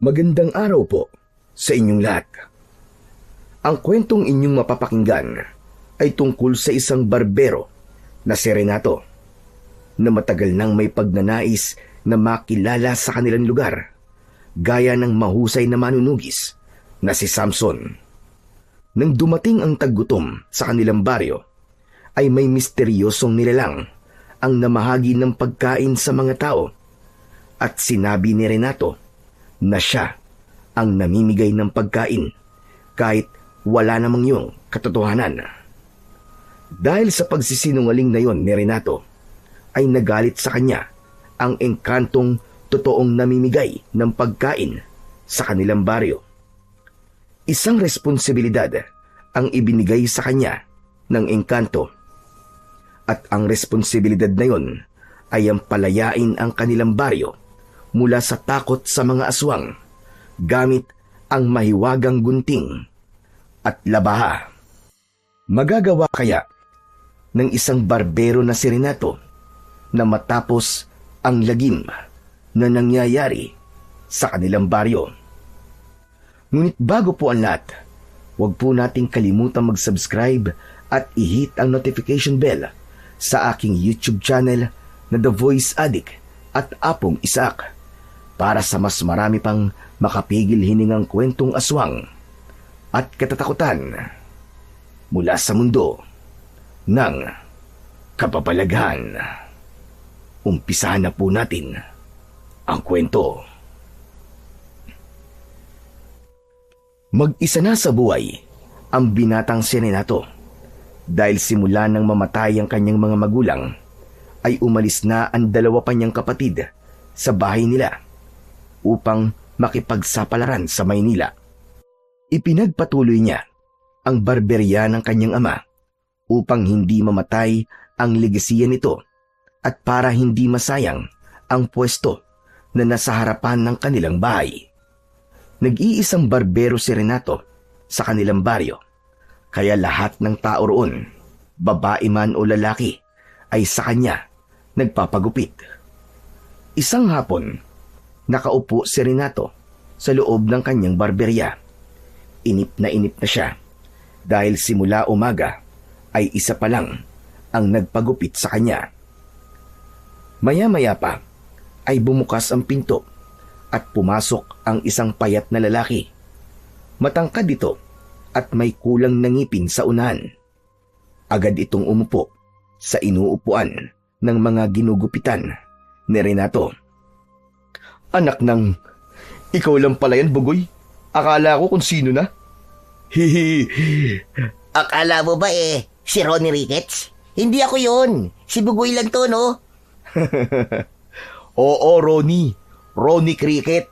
Magandang araw po sa inyong lahat. Ang kwentong inyong mapapakinggan ay tungkol sa isang barbero na si Renato na matagal nang may pagnanais na makilala sa kanilang lugar, gaya ng mahusay na manunugis na si Samson. Nang dumating ang taggutom sa kanilang baryo, ay may misteryosong nilalang ang namahagi ng pagkain sa mga tao at sinabi ni Renato na siya ang namimigay ng pagkain kahit wala namang yung katotohanan. Dahil sa pagsisinungaling na yon ni Renato, ay nagalit sa kanya ang engkantong totoong namimigay ng pagkain sa kanilang baryo. Isang responsibilidad ang ibinigay sa kanya ng engkanto, at ang responsibilidad na yon ay ang palayain ang kanilang baryo mula sa takot sa mga aswang gamit ang mahiwagang gunting at labaha. Magagawa kaya ng isang barbero na si Renato na matapos ang lagim na nangyayari sa kanilang baryo? Ngunit bago po ang lahat, huwag po nating kalimutang mag-subscribe at i-hit ang notification bell sa aking YouTube channel na The Voice Addict at Apong Isaac, para sa mas marami pang makapigil hiningang kwentong aswang at katatakutan mula sa mundo ng kababalaghan. Umpisahan na po natin ang kwento. Mag-isa na sa buhay ang binatang si Renato dahil simula nang mamatay ang kanyang mga magulang ay umalis na ang dalawa pa niyang kapatid sa bahay nila upang makipagsapalaran sa Maynila. Ipinagpatuloy niya ang barberya ng kanyang ama upang hindi mamatay ang legasiya nito at para hindi masayang ang pwesto na nasa harapan ng kanilang bahay. Nag-iisang barbero si Renato sa kanilang baryo, kaya lahat ng tao roon, babae man o lalaki, ay sa kanya nagpapagupit. Isang hapon, nakaupo si Renato sa loob ng kanyang barberya. Inip na siya dahil simula umaga ay isa pa lang ang nagpagupit sa kanya. Maya-maya pa ay bumukas ang pinto at pumasok ang isang payat na lalaki. Matangkad ito at may kulang na ngipin sa unahan. Agad itong umupo sa inuupuan ng mga ginugupitan ni Renato. Anak ng, ikaw lang pala yan, Bugoy. Akala ko kung sino na. Hihi. Akala mo ba si Ronnie Ricketts? Hindi ako yun. Si Bugoy lang to, no? Oo, Ronnie. Ronnie Cricket.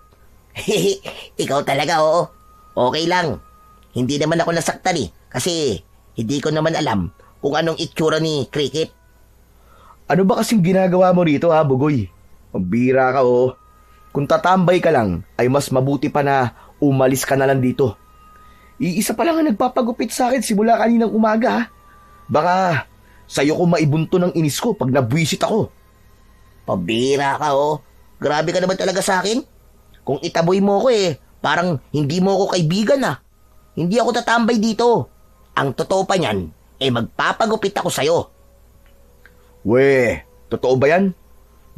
Ikaw talaga, oo. Okay lang. Hindi naman ako nasaktan kasi hindi ko naman alam kung anong itsura ni Cricket. Ano ba kasing ginagawa mo rito, ha, Bugoy? Magbira ka, oh. Kung tatambay ka lang, ay mas mabuti pa na umalis ka na lang dito. Iisa pa lang ang nagpapagupit sa akin simula kaninang umaga, ha? Baka sa'yo ko maibunto ng inis ko pag nabwisit ako. Pabira ka, oh. Grabe ka naman talaga sa akin. Kung itaboy mo ko parang hindi mo ko kaibigan, ah. Hindi ako tatambay dito. Ang totoo pa niyan, magpapagupit ako sa'yo. Weh, totoo ba yan?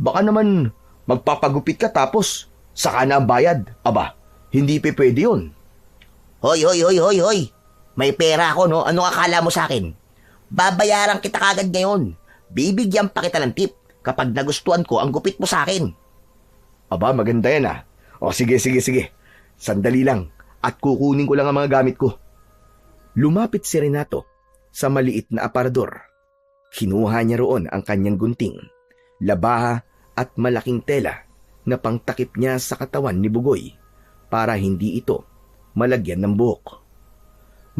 Baka naman magpapagupit ka tapos saka na ang bayad. Aba, hindi pwede yun. Hoy. May pera ako, no? Anong akala mo sa akin? Babayaran kita kagad ngayon. Bibigyan pa kita ng tip kapag nagustuhan ko ang gupit mo sa akin. Aba, maganda yan, ah. O sige. Sandali lang at kukunin ko lang ang mga gamit ko. Lumapit si Renato sa maliit na aparador. Kinuha niya roon ang kanyang gunting, labaha at malaking tela na pangtakip niya sa katawan ni Bugoy para hindi ito malagyan ng buhok.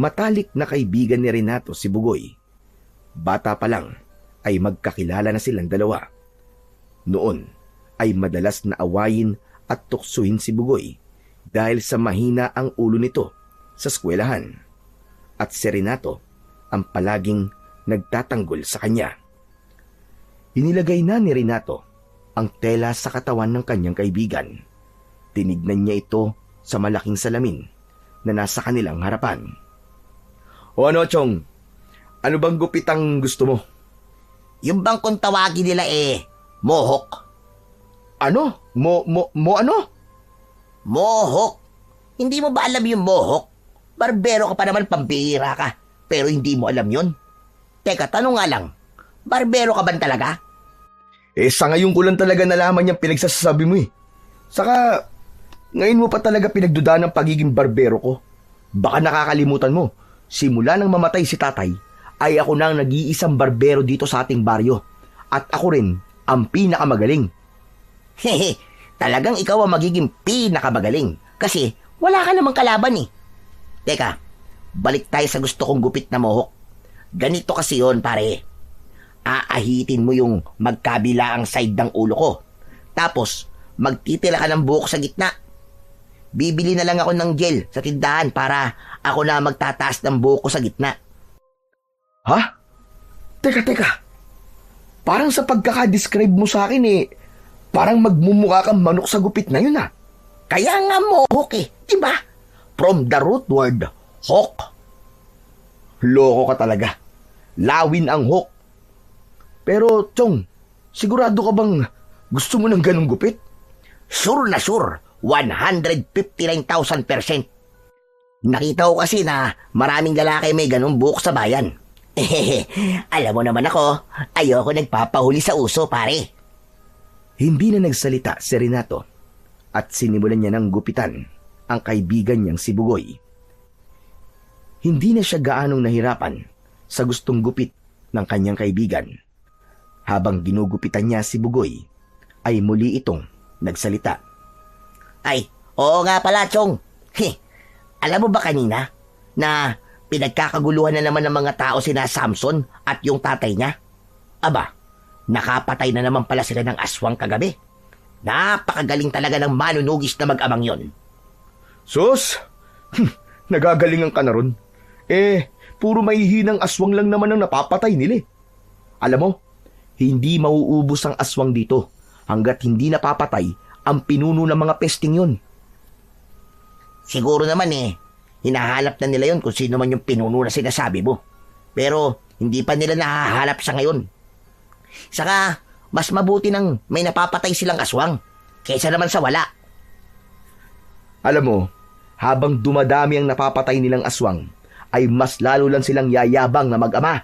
Matalik na kaibigan ni Renato si Bugoy. Bata pa lang ay magkakilala na silang dalawa. Noon ay madalas na awayin at tuksuhin si Bugoy dahil sa mahina ang ulo nito sa eskwelahan. At si Renato ang palaging nagtatanggol sa kanya. Inilagay na ni Renato ang tela sa katawan ng kanyang kaibigan. Tinignan niya ito sa malaking salamin na nasa kanilang harapan. O ano, Chong? Ano bang gupit ang gusto mo? Yung bang kung tawagin nila mohawk. Ano? Ano? Mohawk. Hindi mo ba alam yung mohawk? Barbero ka pa naman, pambihira ka. Pero hindi mo alam yun? Teka, tanong nga lang. Barbero ka ba talaga? Sa ngayon ko lang talaga nalaman yung pinagsasabi mo eh. Saka, ngayon mo pa talaga pinagduda ng pagiging barbero ko. Baka nakakalimutan mo, simula nang mamatay si tatay, ay ako na ang nag-iisang barbero dito sa ating baryo. At ako rin ang pinakamagaling. Hehe, talagang ikaw ang magiging pinakamagaling. Kasi wala ka namang kalaban eh. Teka, balik tayo sa gusto kong gupit na mohawk. Ganito kasi yon pare. Aahitin mo yung magkabila ang side ng ulo ko. Tapos, magtitira ka ng buhok sa gitna. Bibili na lang ako ng gel sa tindahan para ako na magtataas ng buhok ko sa gitna. Ha? Teka. Parang sa pagkaka-describe mo sa akin parang magmumukha kang manok sa gupit na yun Kaya nga mohawk diba? From the root word, hawk. Loko ka talaga. Lawin ang hawk. Pero, Chong, sigurado ka bang gusto mo ng ganong gupit? Sure na sure. 159,000%. Nakita ko kasi na maraming lalaki may ganong buhok sa bayan. Alam mo naman ako, ayoko nagpapahuli sa uso, pare. Hindi na nagsalita si Renato at sinimulan niya ng gupitan ang kaibigan niyang si Bugoy. Hindi na siya gaanong nahirapan sa gustong gupit ng kanyang kaibigan. Habang ginugupitan niya si Bugoy, ay muli itong nagsalita. Ay, oo nga pala, Chong. Alam mo ba kanina na pinagkakaguluhan na naman ng mga tao sina Samson at yung tatay niya? Aba, nakapatay na naman pala sila ng aswang kagabi. Napakagaling talaga ng manunugis na mag-amang yon. Sus! Nagagalingan ka na ron. Puro mahihinang aswang lang naman ang napapatay nila. Alam mo, hindi mauubos ang aswang dito hanggat hindi napapatay ang pinuno ng mga pesting yon. Siguro naman hinahanap na nila yon kung sino man yung pinuno na sinasabi mo. Pero hindi pa nila nahahanap sa ngayon. Saka, mas mabuti nang may napapatay silang aswang kaysa naman sa wala. Alam mo, habang dumadami ang napapatay nilang aswang, ay mas lalo lang silang yayabang na mag-ama.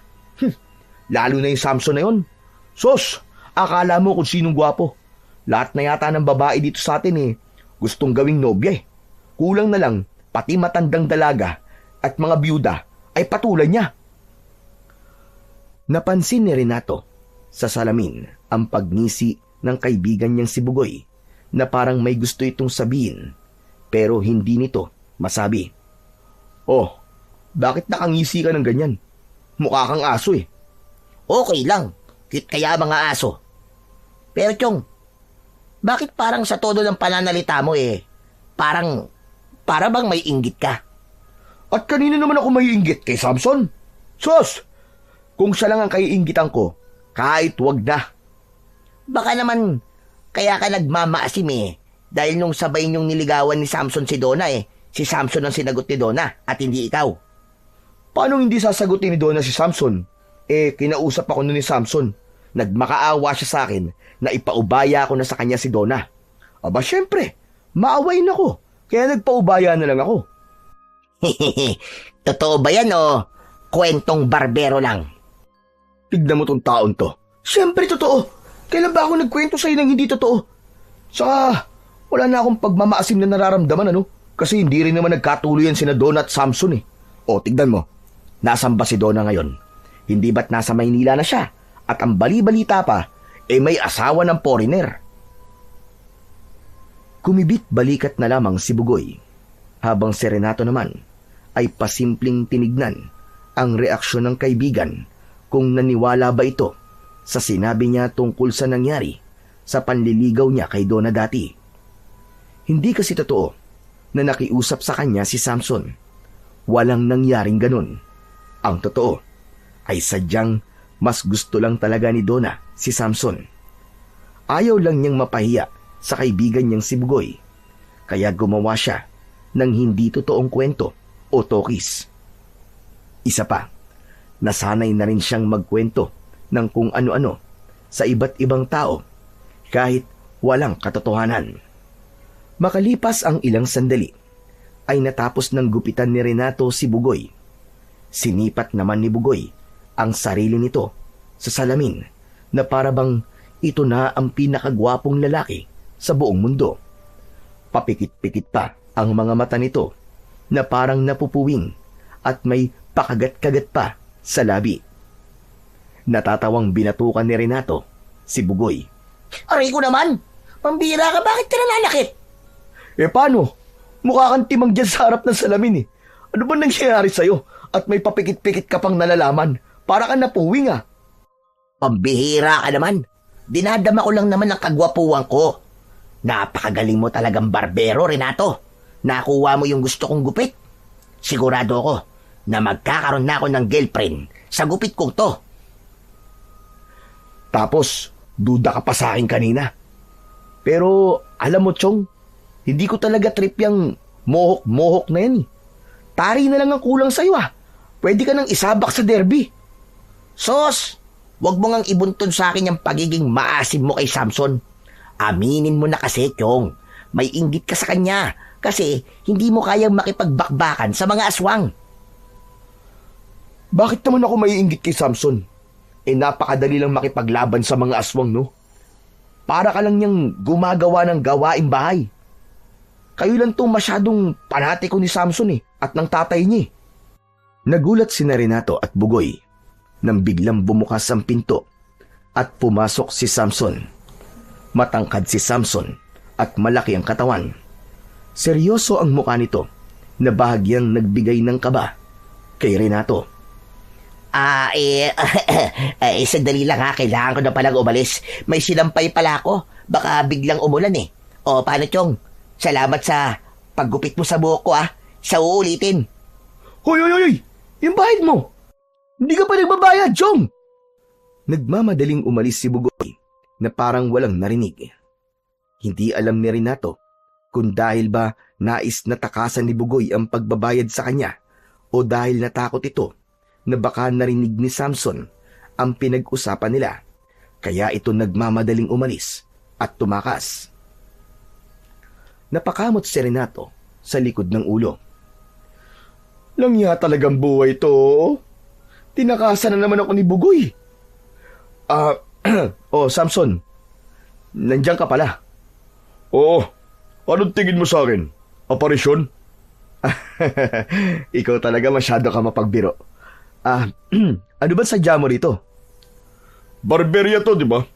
Lalo na yung Samson na yon. Sos, akala mo kung sinong gwapo. Lahat na yata ng babae dito sa atin gustong gawing nobya Kulang na lang, pati matandang dalaga at mga byuda ay patulan niya. Napansin ni Renato sa salamin ang pagngisi ng kaibigan niyang si Bugoy na parang may gusto itong sabihin pero hindi nito masabi. Oh, bakit nakangisi ka ng ganyan? Mukha kang aso Okay lang, cute kaya mga aso. Pero Chong, bakit parang sa todo ng pananalita mo para bang may inggit ka? At kanina naman ako may inggit kay Samson? Sos! Kung siya lang ang kaiinggitan ko, kahit wag na. Baka naman kaya ka nagmamaasim dahil nung sabay niyong niligawan ni Samson si Donna si Samson ang sinagot ni Donna at hindi ikaw. Paano hindi sasagutin ni Donna si Samson? Kinausap ako nun ni Samson. Nagmakaawa siya sa akin na ipaubaya ko na sa kanya si Donna. Aba syempre, maawain ako. Kaya nagpaubaya na lang ako. Totoo ba yan o kwentong barbero lang? Tignan mo tong taon to. Syempre totoo. Kailan ba ako nagkwento sa'yo ng hindi totoo? Saka, wala na akong pagmamaasim na nararamdaman Kasi hindi rin naman nagkatuluyan sina Donna at Samson O, tignan mo. Nasaan ba si Donna ngayon? Hindi ba't nasa Maynila na siya? At ang bali-balita pa, may asawa ng foreigner. Kumibit-balikat na lamang si Bugoy, habang si Renato naman ay pasimpleng tinignan ang reaksyon ng kaibigan kung naniwala ba ito sa sinabi niya tungkol sa nangyari sa panliligaw niya kay Donna dati. Hindi kasi totoo na nakiusap sa kanya si Samson. Walang nangyaring ganun. Ang totoo ay sadyang mas gusto lang talaga ni Donna si Samson. Ayaw lang niyang mapahiya sa kaibigan niyang si Bugoy, kaya gumawa siya ng hindi totoong kwento o tokis. Isa pa, nasanay na rin siyang magkwento ng kung ano-ano sa iba't ibang tao kahit walang katotohanan. Makalipas ang ilang sandali, ay natapos ng gupitan ni Renato si Bugoy. Sinipat naman ni Bugoy ang sarili nito sa salamin na parabang ito na ang pinakagwapong lalaki sa buong mundo. Papikit-pikit pa ang mga mata nito na parang napupuwing at may pakagat-kagat pa sa labi. Natatawang binatukan ni Renato si Bugoy. Aray ko naman! Pambira ka, bakit ka nananakit? Paano? Mukha kang timang dyan sa harap ng salamin Ano ba nangyayari sa'yo? At may papikit-pikit ka pang nalalaman. Para ka napuwing Pambihira ka naman. Dinadama ko lang naman ang kagwapuan ko. Napakagaling mo talagang barbero, Renato. Nakuha mo yung gusto kong gupit. Sigurado ako na magkakaroon na ako ng girlfriend sa gupit kong to. Tapos, duda ka pa sa akin kanina. Pero, alam mo, Chong, hindi ko talaga trip yung mohok-mohok na yan Tari na lang ang kulang sa'yo Pwede ka nang isabak sa derby. Sos, wag mo ngang ibuntun sa akin yung pagiging maasim mo kay Samson. Aminin mo na kasi, Chong. May inggit ka sa kanya kasi hindi mo kayang makipagbakbakan sa mga aswang. Bakit naman ako maiinggit kay Samson? Napakadali lang makipaglaban sa mga aswang, no? Para ka lang niyang gumagawa ng gawaing bahay. Kayo lang tong masyadong panatiko ni Samson at ng tatay niya. Nagulat si Renato at Bugoy nang biglang bumukas ang pinto at pumasok si Samson. Matangkad si Samson at malaki ang katawan. Seryoso ang mukha nito na bahagyang nagbigay ng kaba kay Renato. Sandali lang kailangan ko na palang umalis. May sinampay pala ako. Baka biglang umulan O paano, Chong? Salamat sa paggupit mo sa buhok ko Sa uulitin. Hoy! Yung bayad mo! Hindi ka pa nagbabayad, Chong! Nagmamadaling umalis si Bugoy na parang walang narinig. Hindi alam ni Renato kung dahil ba nais na takasan ni Bugoy ang pagbabayad sa kanya o dahil natakot ito na baka narinig ni Samson ang pinag-usapan nila. Kaya ito nagmamadaling umalis at tumakas. Napakamot si Renato sa likod ng ulo. Langya talagang buhay to. Tinakasan na naman ako ni Bugoy. Samson. Nandiyan ka pala. Oo. Anong tingin mo sa akin? Aparisyon? Ikaw talaga masyado ka mapagbiro. Ano ba sadya mo rito? Barberya to, di ba?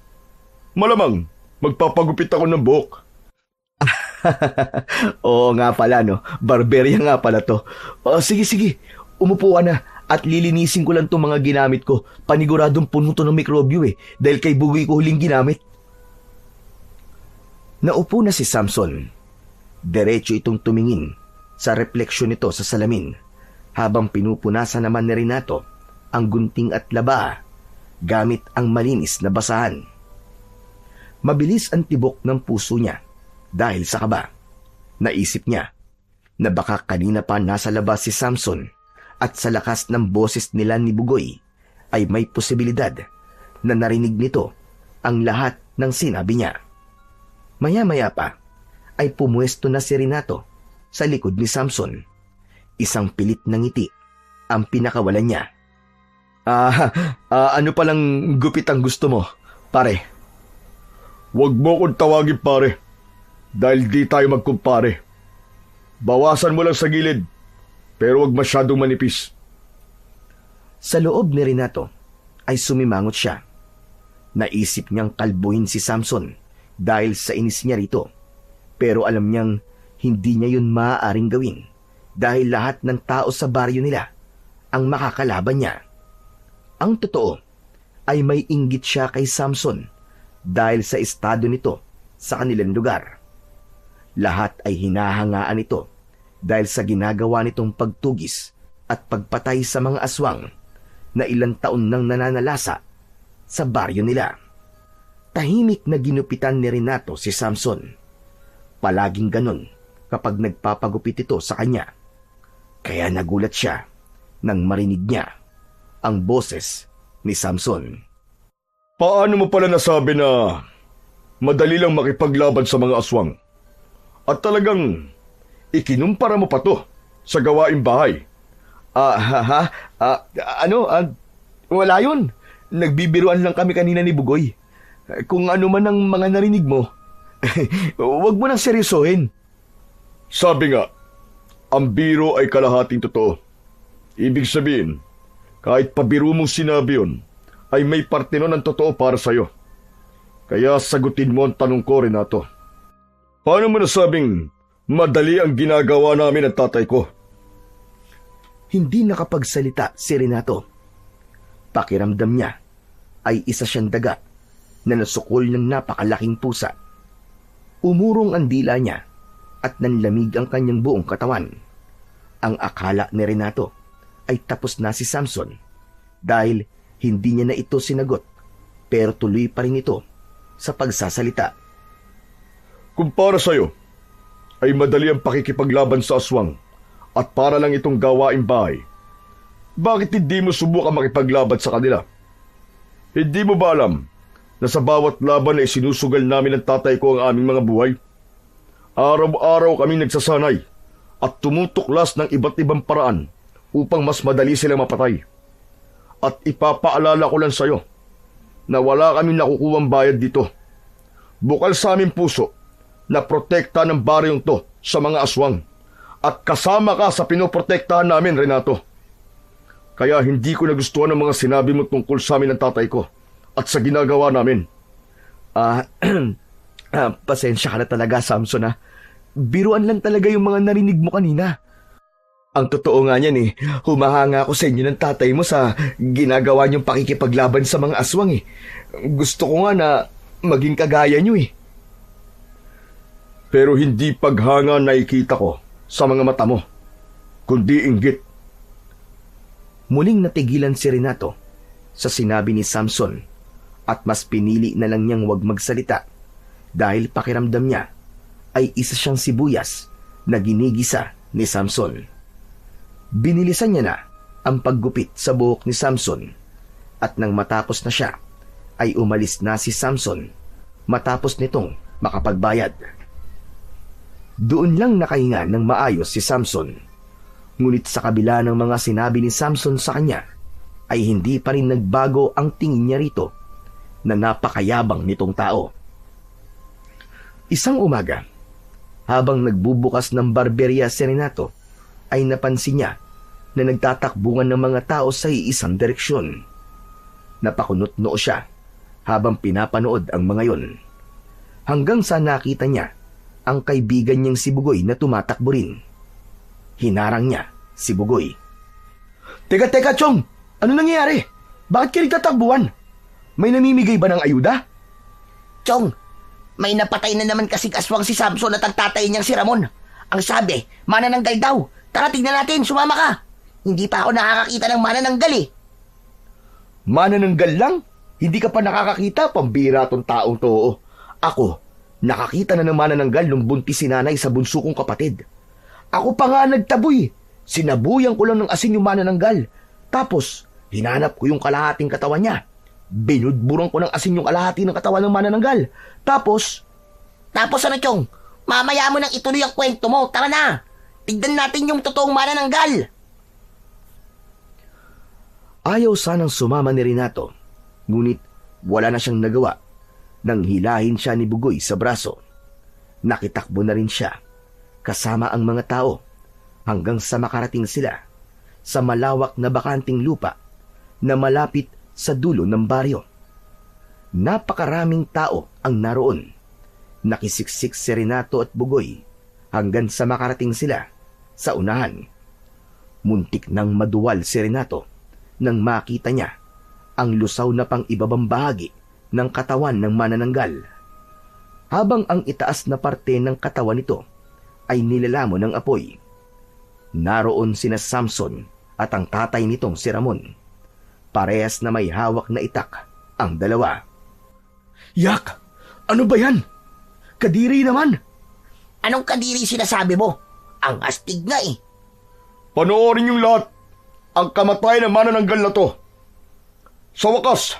Malamang, magpapagupit ako ng buhok. Oo nga pala, no? Barberya nga pala to. Sige. Umupo ka na at lilinisin ko lang itong mga ginamit ko. Paniguradong puno to ng mikrobyo dahil kay Bugoy ko huling ginamit. Naupo na si Samson. Diretso itong tumingin sa refleksyon nito sa salamin habang pinupunasan naman ni Renato ang gunting at laba gamit ang malinis na basahan. Mabilis ang tibok ng puso niya dahil sa kaba. Naisip niya na baka kanina pa nasa labas si Samson at sa lakas ng boses nila ni Bugoy ay may posibilidad na narinig nito ang lahat ng sinabi niya. Maya-maya pa ay pumuesto na si Renato sa likod ni Samson. Isang pilit na ngiti ang pinakawalan niya. Ano palang gupit ang gusto mo, pare? Huwag mo kong tawagin pare dahil di tayo magkumpare. Bawasan mo lang sa gilid pero huwag masyadong manipis. Sa loob ni Renato ay sumimangot siya. Naisip niyang kalbuhin si Samson dahil sa inis niya rito. Pero alam niyang hindi niya yun maaaring gawin dahil lahat ng tao sa baryo nila ang makakalaban niya. Ang totoo ay may inggit siya kay Samson dahil sa estado nito sa kanilang lugar. Lahat ay hinahangaan ito dahil sa ginagawa nitong pagtugis at pagpatay sa mga aswang na ilang taon nang nananalasa sa baryo nila. Tahimik na ginupitan ni Renato si Samson. Palaging ganon kapag nagpapagupit ito sa kanya. Kaya nagulat siya nang marinig niya ang boses ni Samson. Paano mo pala nasabi na madali lang makipaglaban sa mga aswang? At talagang ikinumpara mo pa to sa gawaing bahay? Wala yun. Nagbibiruan lang kami kanina ni Bugoy. Kung ano man ang mga narinig mo, huwag mo nang seryosohin. Sabi nga, ang biro ay kalahating totoo. Ibig sabihin, kahit pabiro mong sinabi yun, ay may parte nun ng totoo para sa'yo. Kaya sagutin mo ang tanong ko, Renato. Paano mo nasabing madali ang ginagawa namin ng tatay ko? Hindi nakapagsalita si Renato. Pakiramdam niya ay isa siyang daga na nasukol ng napakalaking pusa. Umurong ang dila niya at nanlamig ang kanyang buong katawan. Ang akala ni Renato ay tapos na si Samson dahil hindi niya na ito sinagot, pero tuloy pa rin ito sa pagsasalita. Kung para sa'yo, ay madali ang pakikipaglaban sa aswang at para lang itong gawaing bahay, bakit hindi mo subukan makipaglaban sa kanila? Hindi mo ba alam na sa bawat laban ay sinusugal namin ng tatay ko ang aming mga buhay? Araw-araw kami nagsasanay at tumutuklas ng iba't ibang paraan upang mas madali silang mapatay. At ipapaalala ko lang sa'yo na wala kaming nakukuwang bayad dito. Bukal sa aming puso na protekta ng baryong to sa mga aswang. At kasama ka sa pinoprotektahan namin, Renato. Kaya hindi ko nagustuhan ang mga sinabi mo tungkol sa amin ng tatay ko at sa ginagawa namin. Pasensya ka na talaga, Samson, ha. Biruan lang talaga yung mga narinig mo kanina. Ang totoo nga niyan humahanga ako sa inyo ng tatay mo sa ginagawa niyong pakikipaglaban sa mga aswang Gusto ko nga na maging kagaya niyo Pero hindi paghanga nakikita ko sa mga mata mo, kundi inggit. Muling natigilan si Renato sa sinabi ni Samson at mas pinili na lang niyang wag magsalita dahil pakiramdam niya ay isa siyang sibuyas na ginigisa ni Samson. Binilisan niya na ang paggupit sa buhok ni Samson at nang matapos na siya ay umalis na si Samson matapos nitong makapagbayad. Doon lang nakahinga ng maayos si Samson. Ngunit sa kabila ng mga sinabi ni Samson sa kanya, ay hindi pa rin nagbago ang tingin niya rito na napakayabang nitong tao. Isang umaga, habang nagbubukas ng barberya si Renato, ay napansin niya na nagtatakbuhan ng mga tao sa iisang direksyon. Napakunot-noo siya habang pinapanood ang mga yon. Hanggang sa nakita niya ang kaibigan niyang si Bugoy na tumatakbo rin. Hinarang niya si Bugoy. Teka, Chong! Ano nangyayari? Bakit ka nagtatakbuhan? May namimigay ba ng ayuda? Chong, may napatay na naman kasing aswang si Samson at ang tatay niyang si Ramon. Ang sabi, manananggal daw. Tara, tignan natin, sumama ka. Hindi pa ako nakakakita ng manananggal Manananggal lang? Hindi ka pa nakakakita? Pambira tong taong to. Ako, nakakita na ng manananggal nung buntis si nanay sa bunso kong kapatid. Ako pa nga nagtaboy. Sinabuyan ko lang ng asin yung manananggal. Tapos, hinanap ko yung kalahating katawan niya. Binudburan ko ng asin yung kalahati ng katawan ng manananggal. Tapos ano, Chong? Mamaya mo nang ituloy ang kwento mo. Tara na! Tignan natin yung totoong manananggal. Ayaw sanang sumama ni Renato. Ngunit wala na siyang nagawa nang hilahin siya ni Bugoy sa braso. Nakitakbo na rin siya kasama ang mga tao hanggang sa makarating sila sa malawak na bakanting lupa na malapit sa dulo ng baryo. Napakaraming tao ang naroon. Nakisiksik si Renato at Bugoy hanggang sa makarating sila sa unahan. Muntik nang maduwal si Renato nang makita niya ang lusaw na pang ibabang bahagi ng katawan ng manananggal. Habang ang itaas na parte ng katawan nito ay nilalamon ng apoy. Naroon sina Samson at ang tatay nitong si Ramon. Parehas na may hawak na itak ang dalawa. Yak! Ano ba yan? Kadiri naman! Anong kadiri sinasabi mo? Ang astig nga eh. Panoorin yung lahat ang kamatayan ng manananggal na to. Sa wakas,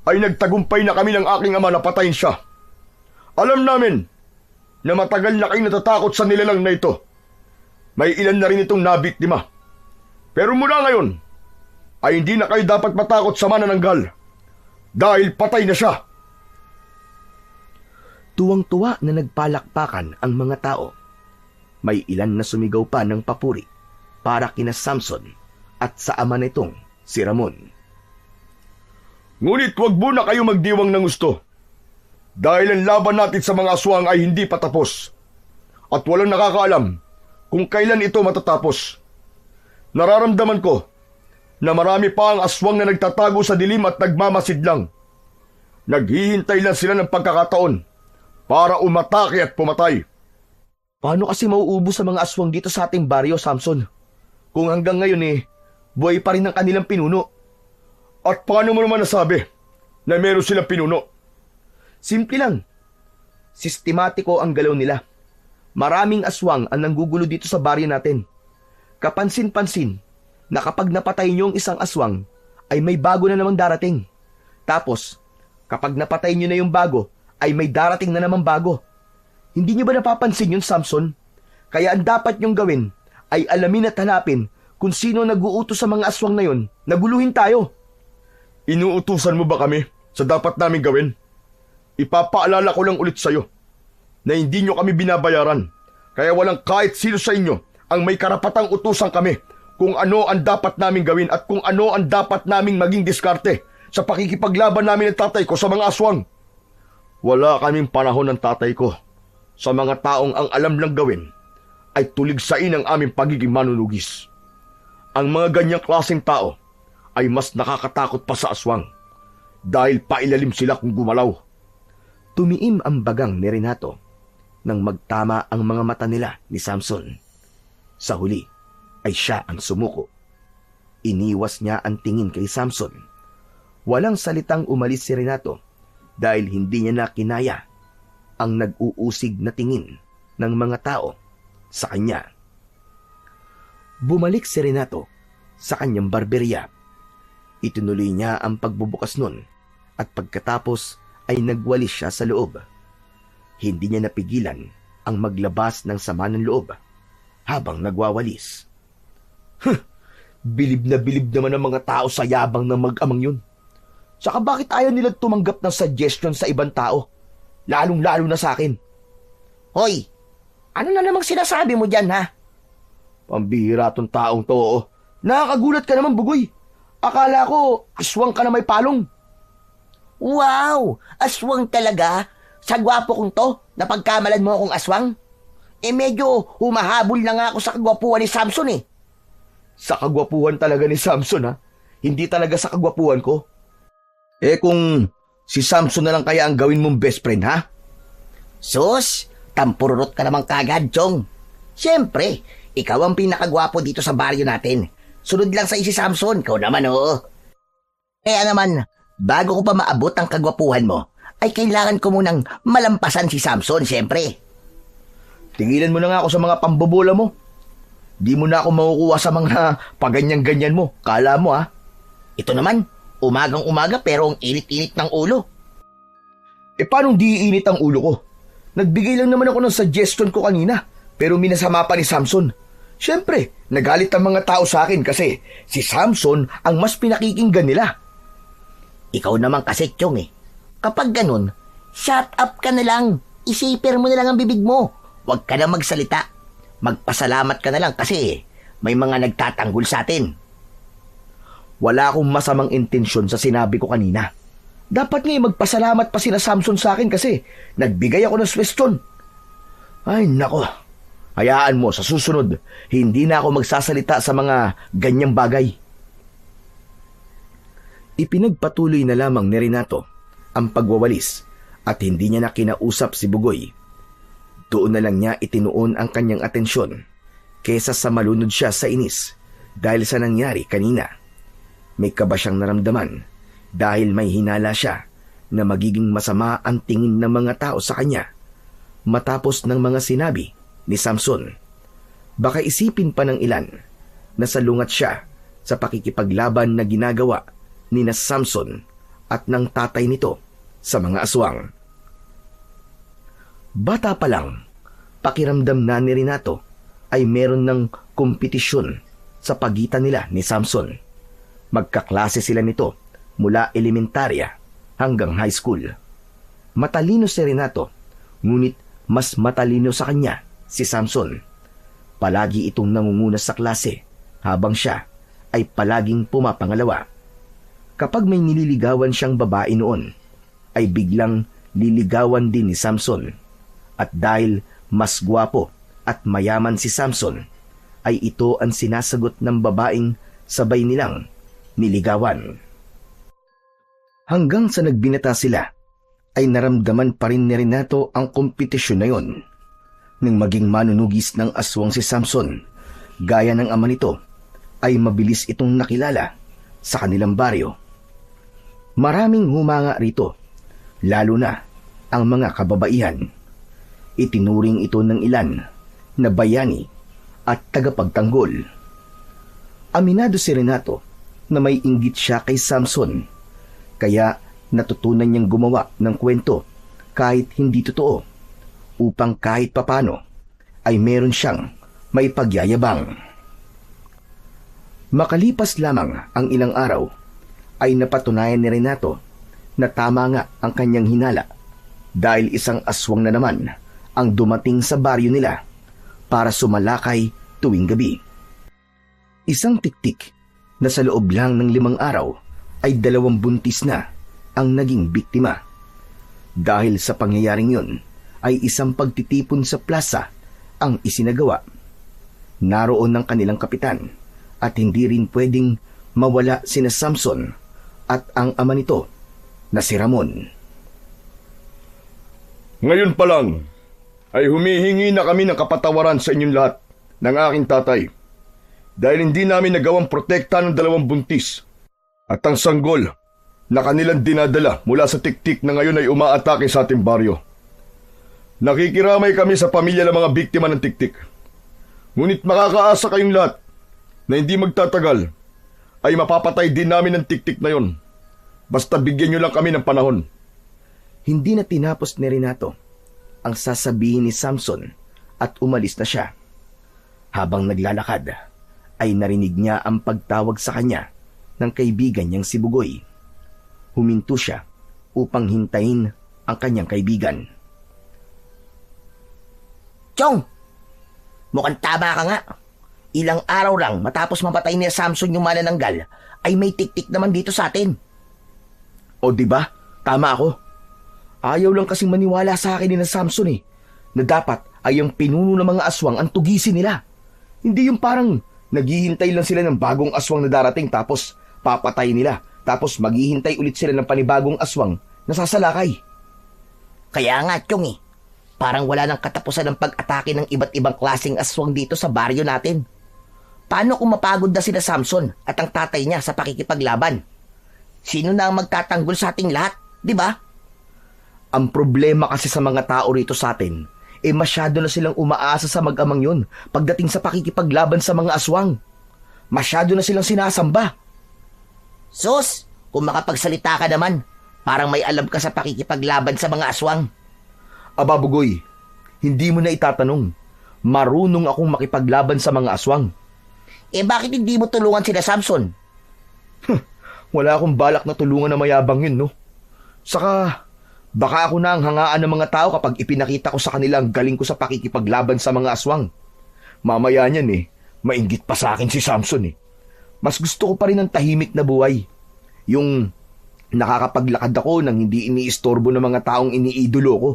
ay nagtagumpay na kami ng aking ama na patayin siya. Alam namin na matagal na kayo natatakot sa nilalang na ito. May ilan na rin itong nabiktima. Pero mula ngayon, ay hindi na kayo dapat matakot sa manananggal dahil patay na siya. Tuwang-tuwa na nagpalakpakan ang mga tao. May ilan na sumigaw pa ng papuri para kina Samson at sa ama nitong si Ramon. Ngunit wag muna kayo magdiwang ng gusto. Dahil ang laban natin sa mga aswang ay hindi pa tapos. At walang nakakaalam kung kailan ito matatapos. Nararamdaman ko na marami pa ang aswang na nagtatago sa dilim at nagmamasid lang. Naghihintay lang sila ng pagkakataon para umatake at pumatay. Paano kasi mauubos sa mga aswang dito sa ating baryo, Samson? Kung hanggang ngayon buhay pa rin ang kanilang pinuno. At paano mo naman nasabi na meron silang pinuno? Simple lang. Sistematiko ang galaw nila. Maraming aswang ang nanggugulo dito sa baryo natin. Kapansin-pansin na kapag napatay niyo ang isang aswang, ay may bago na namang darating. Tapos, kapag napatay niyo na yung bago, ay may darating na namang bago. Hindi niyo ba napapansin yun, Samson? Kaya ang dapat niyong gawin ay alamin at hanapin kung sino nag-uutos sa mga aswang na yun. Naguluhin tayo. Inuutusan mo ba kami sa dapat namin gawin? Ipapaalala ko lang ulit sa'yo na hindi nyo kami binabayaran. Kaya walang kahit sino sa inyo ang may karapatang utusan kami kung ano ang dapat naming gawin at kung ano ang dapat naming maging diskarte sa pakikipaglaban namin ng tatay ko sa mga aswang. Wala kaming panahon ng tatay ko sa mga taong ang alam lang gawin ay tuligsain ang aming pagiging manunugis. Ang mga ganyang klaseng tao ay mas nakakatakot pa sa aswang dahil pailalim sila kung gumalaw. Tumiim ang bagang ni Renato nang magtama ang mga mata nila ni Samson. Sa huli ay siya ang sumuko. Iniwas niya ang tingin kay Samson. Walang salitang umalis si Renato dahil hindi niya na kinaya ang nag-uusig na tingin ng mga tao sa kanya. Bumalik si Renato sa kanyang barberya. Itinuloy niya ang pagbubukas nun at pagkatapos ay nagwalis siya sa loob. Hindi niya napigilan ang maglabas ng sama ng loob habang nagwawalis. Bilib na bilib naman ang mga tao sa yabang ng mag-amang yun. Saka bakit ayaw nila tumanggap ng suggestion sa ibang tao? Lalong-lalo na sa akin. Hoy, ano na namang sinasabi mo dyan, ha? Pambihira tong taong to, oo. Nakakagulat ka naman, Bugoy. Akala ko, aswang ka na may palong. Wow! Aswang talaga? Sa gwapo kong to, napagkamalan mo akong aswang? Medyo humahabol na nga ako sa kagwapuhan ni Samson eh. Sa kagwapuhan talaga ni Samson, ha? Hindi talaga sa kagwapuhan ko. Kung si Samson na lang kaya ang gawin mong best friend, ha? Sus, tampururot ka naman kagad, Chong. Siyempre, ikaw ang pinakagwapo dito sa baryo natin. Sunod lang sa si Samson, ikaw naman, oo. Kaya naman, bago ko pa maabot ang kagwapuhan mo, ay kailangan ko munang malampasan si Samson, siyempre. Tigilan mo na nga ako sa mga pambobola mo. Di mo na ako makukuha sa mga paganyan-ganyan mo. Kala mo, ha? Ito naman, umagang-umaga pero ang init-init ng ulo. Paano di init ang ulo ko? Nagbigay lang naman ako ng suggestion ko kanina, pero minasama pa ni Samson. Siyempre, nagalit ang mga tao sa akin kasi si Samson ang mas pinakikinggan nila. Ikaw naman kasi, Chong eh. Kapag ganun, shut up ka na lang. Isiper mo na lang ang bibig mo. Huwag ka na magsalita. Magpasalamat ka na lang kasi may mga nagtatanggol sa atin. Wala akong masamang intensyon sa sinabi ko kanina. Dapat nga magpasalamat pa sila Samson sa akin kasi nagbigay ako ng suwestyon. Ay nako, hayaan mo sa susunod, hindi na ako magsasalita sa mga ganyang bagay. Ipinagpatuloy na lamang ni Renato ang pagwawalis at hindi niya na kinausap si Bugoy. Doon na lang niya itinuon ang kanyang atensyon kesa sa malunod siya sa inis dahil sa nangyari kanina. May kaba siyang naramdaman dahil may hinala siya na magiging masama ang tingin ng mga tao sa kanya matapos ng mga sinabi ni Samson. Baka isipin pa ng ilan na salungat siya sa pakikipaglaban na ginagawa ni na Samson at ng tatay nito sa mga aswang. Bata pa lang, pakiramdam na ni Renato ay meron ng kompetisyon sa pagitan nila ni Samson. Magkaklase sila nito mula elementarya hanggang high school. Matalino si Renato, ngunit mas matalino sa kanya si Samson. Palagi itong nangunguna sa klase habang siya ay palaging pumapangalawa. Kapag may nililigawan siyang babae noon, ay biglang liligawan din ni Samson. At dahil mas gwapo at mayaman si Samson, ay ito ang sinasagot ng babaeng sabay nilang niligawan. Hanggang sa nagbinata sila, ay naramdaman pa rin ni Renato ang kompetisyon na yon. Nang maging manunugis ng aswang si Samson, gaya ng ama nito, ay mabilis itong nakilala sa kanilang baryo. Maraming humanga rito, lalo na ang mga kababaihan. Itinuring ito ng ilan na bayani at tagapagtanggol. Aminado si Renato na may inggit siya kay Samson, kaya natutunan niyang gumawa ng kwento kahit hindi totoo, upang kahit papano ay meron siyang may pagyayabang. Makalipas lamang ang ilang araw, ay napatunayan ni Renato na tama nga ang kanyang hinala, dahil isang aswang na naman ang dumating sa baryo nila para sumalakay tuwing gabi. Isang tiktik na sa loob lang ng 5 araw ay 2 buntis na ang naging biktima. Dahil sa pangyayaring yun, ay isang pagtitipon sa plaza ang isinagawa. Naroon ng kanilang kapitan at hindi rin pwedeng mawala sina Samson at ang ama nito na si Ramon. Ngayon pa lang, ay humihingi na kami ng kapatawaran sa inyong lahat ng aking tatay dahil hindi namin nagawang protekta ng 2 buntis at ang sanggol na kanilang dinadala mula sa tiktik na ngayon ay umaatake sa ating baryo. Nakikiramay kami sa pamilya ng mga biktima ng tiktik. Ngunit makakaasa kayong lahat na hindi magtatagal ay mapapatay din namin ang tiktik na yon. Basta bigyan nyo lang kami ng panahon. Hindi na tinapos ni Renato ang sasabihin ni Samson at umalis na siya. Habang naglalakad, ay narinig niya ang pagtawag sa kanya ng kaibigan niyang si Bugoy. Huminto siya upang hintayin ang kanyang kaibigan. Chong! Mukhang tama ka nga. Ilang araw lang matapos mapatay ni Samson yung manananggal, ay may tiktik naman dito sa atin. O diba? Tama ako. Ayaw lang kasing maniwala sa akin ni na Samson na dapat ay ang pinuno ng mga aswang ang tugisin nila. Hindi yung parang naghihintay lang sila ng bagong aswang na darating tapos papatay nila, tapos maghihintay ulit sila ng panibagong aswang na sasalakay. Kaya nga, Chong parang wala nang katapusan ng pag-atake ng iba't ibang klaseng aswang dito sa baryo natin. Paano kung mapagod na sila Samson at ang tatay niya sa pakikipaglaban? Sino na ang magtatanggol sa ating lahat, di ba? Ang problema kasi sa mga tao rito sa atin, masyado na silang umaasa sa mag-amang yun pagdating sa pakikipaglaban sa mga aswang. Masyado na silang sinasamba. Sus, kung makapagsalita ka naman, parang may alam ka sa pakikipaglaban sa mga aswang. Aba Bugoy, hindi mo na itatanong. Marunong akong makipaglaban sa mga aswang. Bakit hindi mo tulungan sila Samson? Wala akong balak na tulungan na mayabang yun, no? Saka, baka ako na ang hangaan ng mga tao kapag ipinakita ko sa kanila ang galing ko sa pakikipaglaban sa mga aswang. Mamaya niyan mainggit pa sa akin si Samson Mas gusto ko pa rin ang tahimik na buhay. Yung nakakapaglakad ako nang hindi iniistorbo ng mga taong iniidolo ko.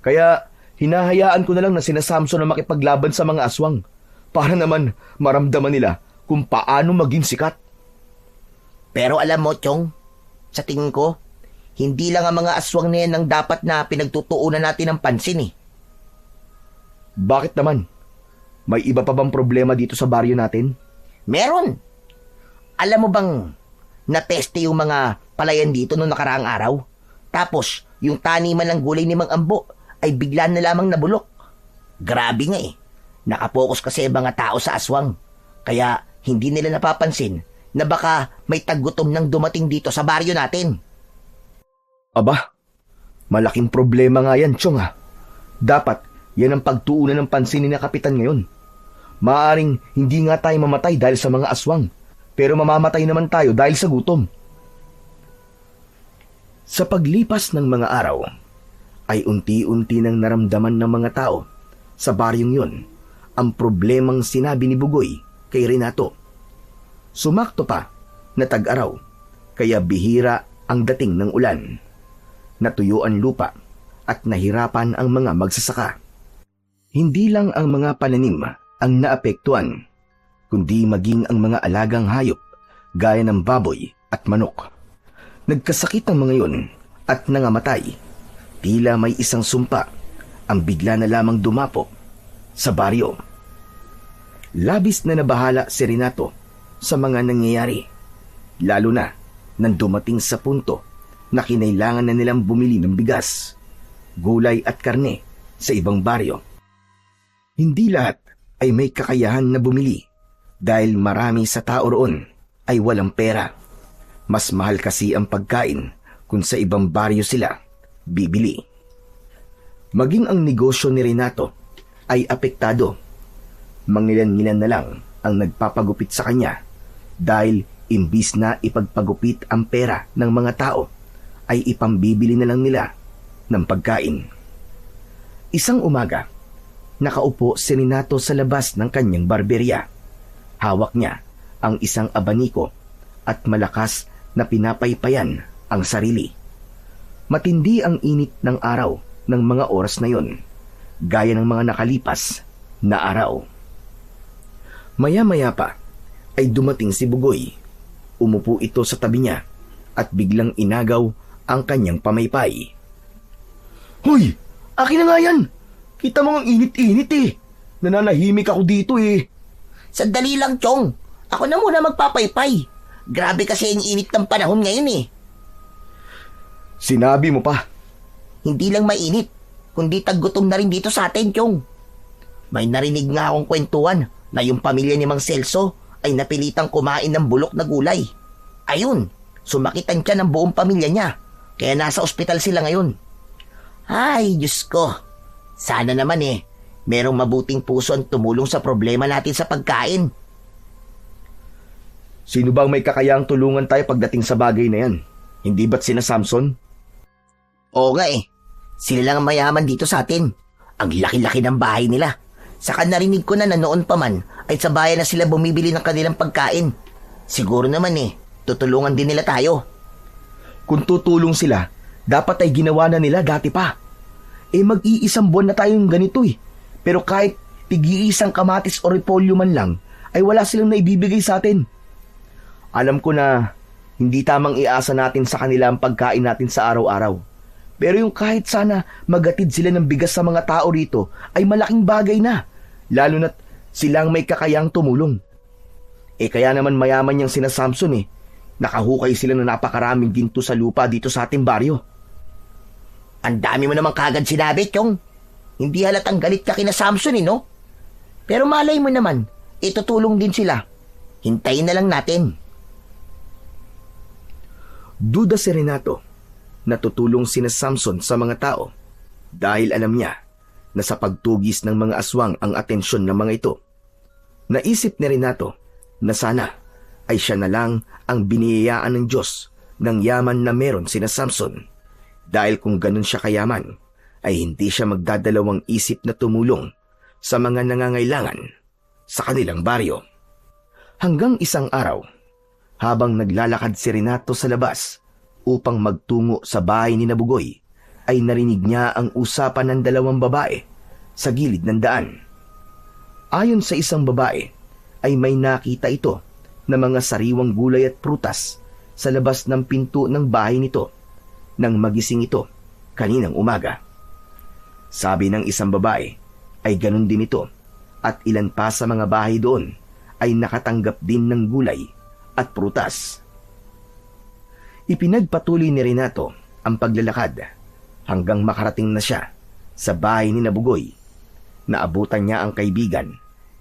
Kaya, hinahayaan ko na lang na sina Samson na makipaglaban sa mga aswang para naman maramdaman nila kung paano maging sikat. Pero alam mo, Chong, sa tingin ko, hindi lang ang mga aswang na yan ang dapat na pinagtutuunan natin ng pansin Bakit naman? May iba pa bang problema dito sa baryo natin? Meron. Alam mo bang napeste yung mga palayan dito noong nakaraang araw? Tapos, yung taniman ng gulay ni Mang Ambo ay bigla na lamang nabulok. Grabe nga eh. Nakapokus kasi ang mga tao sa aswang. Kaya hindi nila napapansin na baka may taggutom nang dumating dito sa baryo natin. Aba, malaking problema nga yan, Chong ha. Dapat yan ang pagtuunan ng pansin ni na Kapitan ngayon. Maaring hindi nga tayo mamatay dahil sa mga aswang, pero mamamatay naman tayo dahil sa gutom. Sa paglipas ng mga araw, ay unti-unti nang naramdaman ng mga tao sa baryong yun ang problemang sinabi ni Bugoy kay Renato. Sumakto pa na tag-araw, kaya bihira ang dating ng ulan. Natuyo ang lupa at nahirapan ang mga magsasaka. Hindi lang ang mga pananim ang naapektuhan, kundi maging ang mga alagang hayop gaya ng baboy at manok. Nagkasakit ang mga yun at nangamatay. Tila may isang sumpa ang bigla na lamang dumapo sa baryo. Labis na nabahala si Renato sa mga nangyayari, lalo na nang dumating sa punto na kinailangan na nilang bumili ng bigas, gulay at karne sa ibang baryo. Hindi lahat ay may kakayahan na bumili dahil marami sa tao roon ay walang pera. Mas mahal kasi ang pagkain kung sa ibang baryo sila bibili. Maging ang negosyo ni Renato ay apektado. Mangilan-ngilan na lang ang nagpapagupit sa kanya dahil imbis na ipagpagupit ang pera ng mga tao, ay ipambibili na lang nila ng pagkain. Isang umaga, nakaupo si Renato sa labas ng kanyang barberya. Hawak niya ang isang abaniko at malakas na pinapaypayan ang sarili. Matindi ang init ng araw ng mga oras na yon, gaya ng mga nakalipas na araw. Maya-maya pa ay dumating si Bugoy. Umupo ito sa tabi niya at biglang inagaw ang kanyang pamaypay. Hoy! Akin na nga yan! Kita mo ang init-init eh! Nananahimik ako dito eh! Sandali lang, Chong. Ako na muna magpapaypay. Grabe kasi ang init ng panahon ngayon eh. Sinabi mo pa. Hindi lang mainit, kundi taggutom na rin dito sa atin, Chong. May narinig nga akong kwentuhan na yung pamilya ni Mang Celso ay napilitang kumain ng bulok na gulay. Ayun, sumakit ang tiyan ng buong pamilya niya, kaya nasa ospital sila ngayon. Ay, Diyos ko. Sana naman merong mabuting puso ang tumulong sa problema natin sa pagkain. Sino bang may kakayang tulungan tayo pagdating sa bagay na yan? Hindi ba't sina Samson? Oo nga Sila lang ang mayaman dito sa atin. Ang laki-laki ng bahay nila. Saka narinig ko na noon pa man ay sa bayan na sila bumibili ng kanilang pagkain. Siguro naman tutulungan din nila tayo. Kung tutulong sila, dapat ay ginawa na nila dati pa. Mag-iisang buwan na tayong ganito Pero kahit tig-iisang kamatis o repolyo man lang, ay wala silang naibibigay sa atin. Alam ko na hindi tamang iasa natin sa kanila ang pagkain natin sa araw-araw. Pero yung kahit sana magatid sila ng bigas sa mga tao rito ay malaking bagay na, lalo na't silang may kakayang tumulong. Kaya naman mayaman yung sina Samson nakahukay sila na napakaraming ginto sa lupa dito sa ating baryo. Ang dami mo naman kagad sinabi, Chong. Hindi halatang galit ka kina Samson no? Pero malay mo naman, itutulong din sila. Hintayin na lang natin. Duda si Renato na tutulong sina Samson sa mga tao dahil alam niya na sa pagtugis ng mga aswang ang atensyon ng mga ito. Naisip ni Renato na sana ay siya na lang ang biniyayaan ng Diyos ng yaman na meron sina Samson. Dahil kung ganun siya kayaman, ay hindi siya magdadalawang isip na tumulong sa mga nangangailangan sa kanilang baryo. Hanggang isang araw, habang naglalakad si Renato sa labas upang magtungo sa bahay ni Bugoy, ay narinig niya ang usapan ng dalawang babae sa gilid ng daan. Ayon sa isang babae, ay may nakita ito na mga sariwang gulay at prutas sa labas ng pinto ng bahay nito nang magising ito kaninang umaga. Sabi ng isang babae ay ganun din ito at ilan pa sa mga bahay doon ay nakatanggap din ng gulay at prutas. Ipinagpatuloy ni Renato ang paglalakad hanggang makarating na siya sa bahay ni Nabugoy, naabutan niya ang kaibigan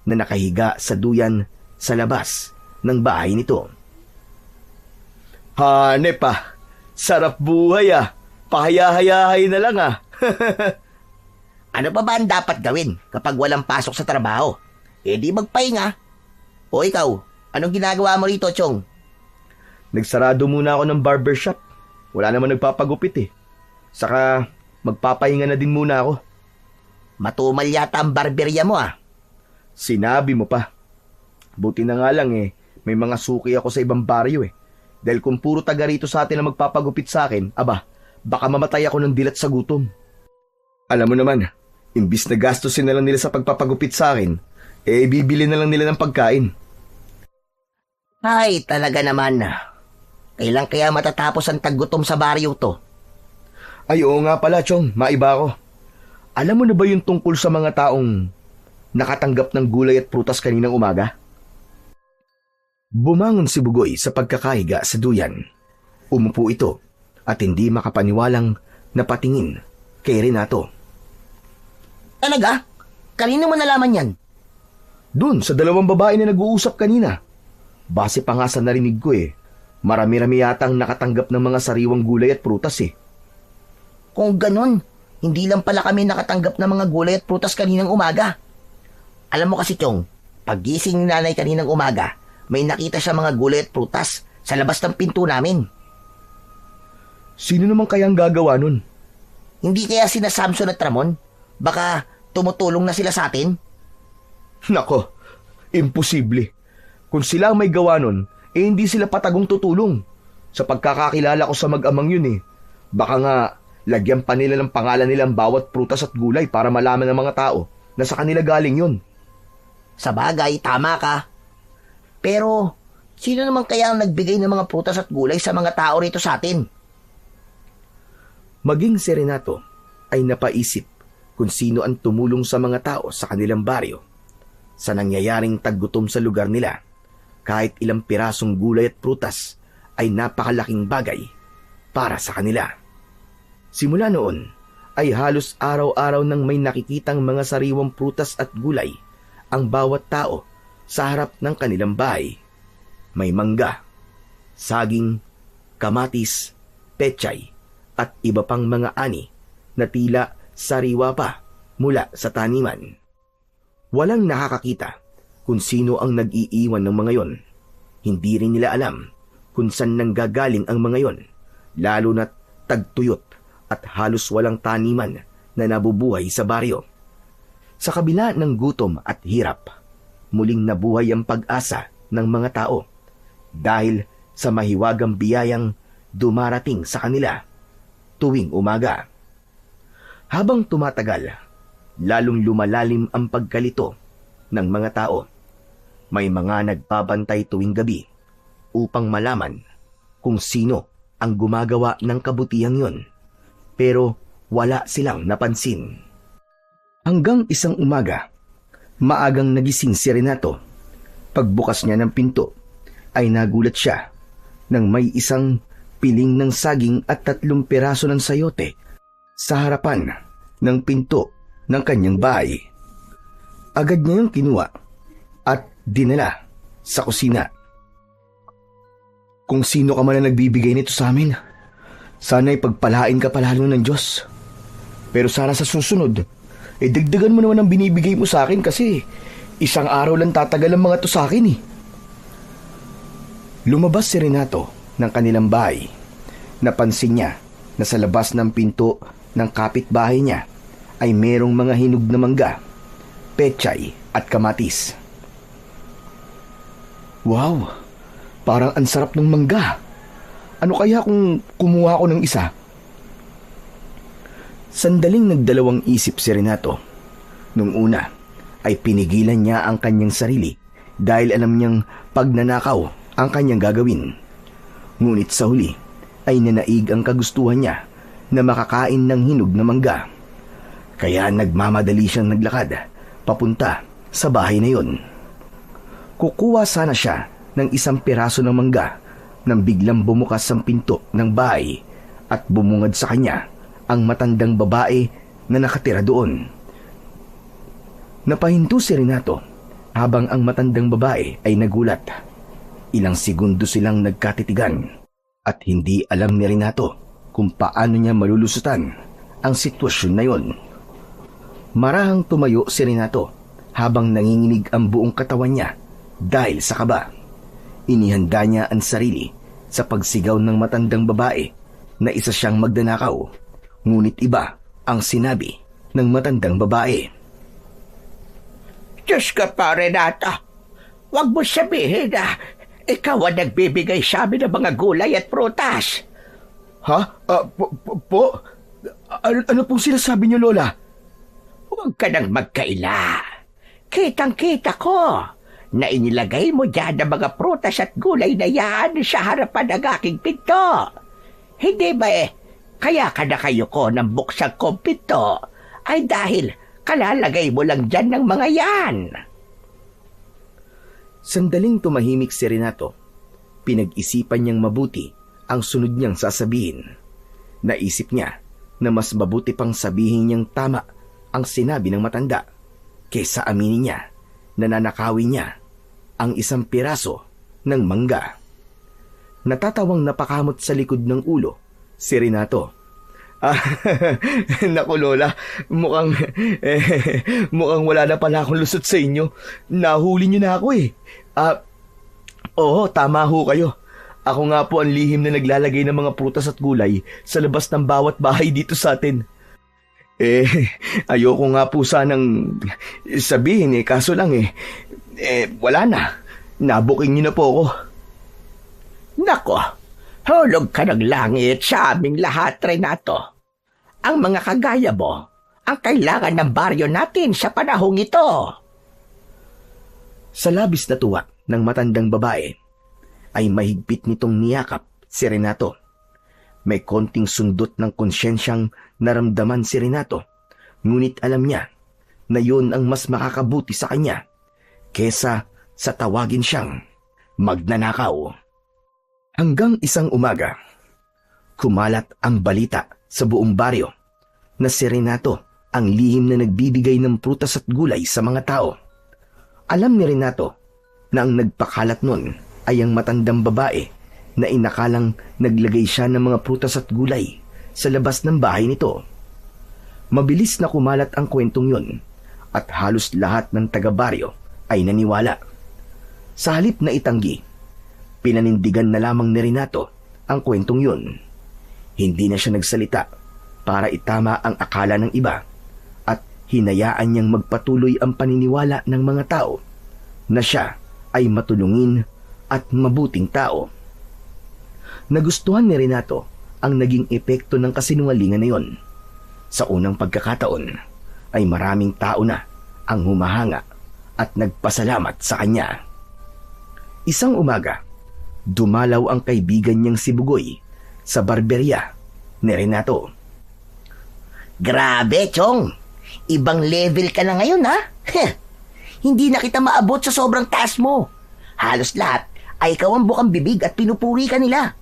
na nakahiga sa duyan sa labas ng bahay nito. Hanep ah, sarap buhay ah, pahaya-hayahay na lang ah. Ano pa ba ang dapat gawin kapag walang pasok sa trabaho? Eh di magpahinga. O ikaw, anong ginagawa mo rito, Chong? Nagsarado muna ako ng barbershop. Wala naman nagpapagupit eh. Saka magpapahinga na din muna ako. Matumal yata ang barberya mo ah. Sinabi mo pa. Buti na nga lang eh, may mga suki ako sa ibang baryo eh. Dahil kung puro taga rito sa atin na magpapagupit sa akin, aba, baka mamatay ako ng dilat sa gutom. Alam mo naman, imbis na gastusin na lang nila sa pagpapagupit sa akin, eh bibili na lang nila ng pagkain. Ay, talaga naman. Kailan kaya matatapos ang taggutom sa baryo to? Ay oo nga pala, Chong, maiba ako. Alam mo na ba yung tungkol sa mga taong nakatanggap ng gulay at prutas kaninang umaga? Bumangon si Bugoy sa pagkakahiga sa duyan. Umupo ito at hindi makapaniwalang napatingin kay Renato. Talaga? Kanino mo nalaman yan? Dun sa dalawang babae na nag-uusap kanina. Base pa nga sa narinig ko eh, marami-rami yatang nakatanggap ng mga sariwang gulay at prutas eh. Kung ganun, hindi lang pala kami nakatanggap ng mga gulay at prutas kaninang umaga. Alam mo kasi, Chong, paggising ni nanay kaninang umaga, may nakita siya mga gulay at prutas sa labas ng pinto namin. Sino naman kayang gagawa nun? Hindi kaya sina Samson at Ramon? Baka tumutulong na sila sa atin? Nako, imposible. Kung sila ang may gawa nun, eh hindi sila patagong tutulong. Sa pagkakakilala ko sa mag-amang yun eh. Baka nga, lagyan pa nila ng pangalan nilang bawat prutas at gulay para malaman ng mga tao na sa kanila galing yun. Sa bagay, tama ka. Pero, sino naman kaya ang nagbigay ng mga prutas at gulay sa mga tao rito sa atin? Maging si Renato ay napaisip kung sino ang tumulong sa mga tao sa kanilang baryo. Sa nangyayaring taggutom sa lugar nila, kahit ilang pirasong gulay at prutas ay napakalaking bagay para sa kanila. Simula noon ay halos araw-araw nang may nakikitang mga sariwang prutas at gulay ang bawat tao sa harap ng kanilang bahay. May mangga, saging, kamatis, pechay, at iba pang mga ani na tila sariwa pa mula sa taniman. Walang nakakakita kung sino ang nag-iiwan ng mga yon. Hindi rin nila alam kung saan nanggagaling ang mga yon, lalo na't tagtuyot at halos walang taniman na nabubuhay sa baryo. Sa kabila ng gutom at hirap, muling nabuhay ang pag-asa ng mga tao dahil sa mahiwagang biyayang dumarating sa kanila tuwing umaga. Habang tumatagal, lalong lumalalim ang pagkalito ng mga tao. May mga nagbabantay tuwing gabi upang malaman kung sino ang gumagawa ng kabutihang yon, pero wala silang napansin. Hanggang isang umaga, maagang nagising si Renato. Pagbukas niya ng pinto, ay nagulat siya nang may isang piling ng saging at 3 piraso ng sayote sa harapan ng pinto ng kanyang bahay. Agad niya yung kinuha at dinala sa kusina. Kung sino ka man na nagbibigay nito sa amin, sana'y pagpalain ka palalo ng Diyos. Pero sana sa susunod, dagdagan mo naman ang binibigay mo sa akin kasi isang araw lang tatagal ang mga to sa akin eh. Lumabas si Renato ng kanilang bahay. Napansin niya na sa labas ng pinto ng kapitbahay niya ay merong mga hinog na mangga, pechay at kamatis. Wow! Parang ang sarap ng mangga. Ano kaya kung kumuha ko ng isa? Sandaling nagdalawang isip si Renato. Nung una ay pinigilan niya ang kanyang sarili dahil alam niyang pagnanakaw ang kanyang gagawin. Ngunit sa huli ay nanaig ang kagustuhan niya na makakain ng hinog na mangga. Kaya nagmamadali siyang naglakad papunta sa bahay na yon. Kukuha sana siya ng isang piraso ng mangga nang biglang bumukas ang pinto ng bahay at bumungad sa kanya ang matandang babae na nakatira doon. Napahinto si Renato habang ang matandang babae ay nagulat. Ilang segundo silang nagkatitigan at hindi alam ni Renato kung paano niya malulusutan ang sitwasyon na yon. Marahang tumayo si Renato habang nanginginig ang buong katawan niya dahil sa kaba. Inihanda niya ang sarili sa pagsigaw ng matandang babae na isa siyang magnanakaw, ngunit iba ang sinabi ng matandang babae. Diyos ka pa, Renata. Huwag mo sabihin na ikaw ang nagbibigay sa amin ng mga gulay at prutas. Ha? Po? Ano pong sinasabi niyo, Lola? Huwag ka nang magkaila. Kitang-kita ko na inilagay mo dyan ang mga prutas at gulay na yan sa harapan ng aking pinto. Hindi ba kaya ka na kayo ko ng buksang kong pinto ay dahil kalalagay mo lang dyan ng mga yan. Sandaling tumahimik si Renato. Pinag-isipan niyang mabuti ang sunod niyang sasabihin. Naisip niya na mas mabuti pang sabihin niyang tama ang sinabi ng matanda kaysa aminin niya na nanakawin niya ang isang piraso ng mangga. Natatawang napakamot sa likod ng ulo si Renato. Naku Lola, mukhang wala na pala akong lusot sa inyo. Nahuli niyo na ako Oo, tama ho kayo. Ako nga po ang lihim na naglalagay ng mga prutas at gulay sa labas ng bawat bahay dito sa atin. Ayoko nga po sanang sabihin kaso lang wala na. Nabuking niyo na po ako. Nako, hulog ka ng langit sa aming lahat, Renato. Ang mga kagaya mo ang kailangan ng baryo natin sa panahong ito. Sa labis na tuwa ng matandang babae, ay mahigpit nitong niyakap si Renato. May konting sundot ng konsyensyang naramdaman si Renato, ngunit alam niya na yun ang mas makakabuti sa kanya kesa sa tawagin siyang magnanakaw. Hanggang isang umaga, kumalat ang balita sa buong baryo na si Renato ang lihim na nagbibigay ng prutas at gulay sa mga tao. Alam ni Renato na ang nagpakalat nun ay ang matandang babae na inakalang naglagay siya ng mga prutas at gulay sa labas ng bahay nito. Mabilis na kumalat ang kwentong yun at halos lahat ng taga-baryo ay naniwala. Sa halip na itanggi, pinanindigan na lamang ni Renato ang kwentong yun. Hindi na siya nagsalita para itama ang akala ng iba at hinayaan niyang magpatuloy ang paniniwala ng mga tao na siya ay matulungin at mabuting tao. Nagustuhan ni Renato ang naging epekto ng kasinungalingan na yon. Sa unang pagkakataon ay maraming tao na ang humahanga at nagpasalamat sa kanya. Isang umaga, dumalaw ang kaibigan niyang si Bugoy sa barberya ni Renato. Grabe, Chong. Ibang level ka na ngayon, ha? Hindi na kita maabot sa sobrang taas mo. Halos lahat ay ikaw ang bukang bibig at pinupuri ka nila.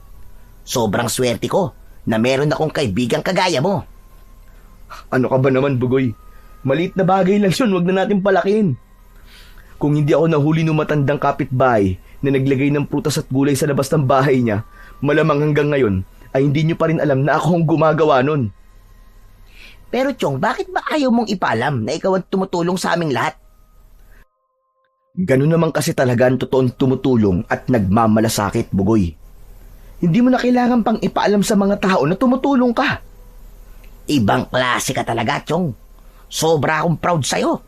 Sobrang swerte ko na meron akong kaibigang kagaya mo. Ano ka ba naman, Bugoy? Maliit na bagay lang yun, wag na natin palakihin. Kung hindi ako nahuli ng matandang kapitbahay na naglagay ng prutas at gulay sa labas ng bahay niya, malamang hanggang ngayon ay hindi niyo pa rin alam na ako ang gumagawa nun. Pero Chong, bakit ba ayaw mong ipaalam na ikaw ang tumutulong sa aming lahat? Ganun naman kasi talaga ang totoong tumutulong at nagmamalasakit, Bugoy. Hindi mo na kailangan pang ipaalam sa mga tao na tumutulong ka. Ibang klase ka talaga, Chong. Sobra akong proud sa'yo.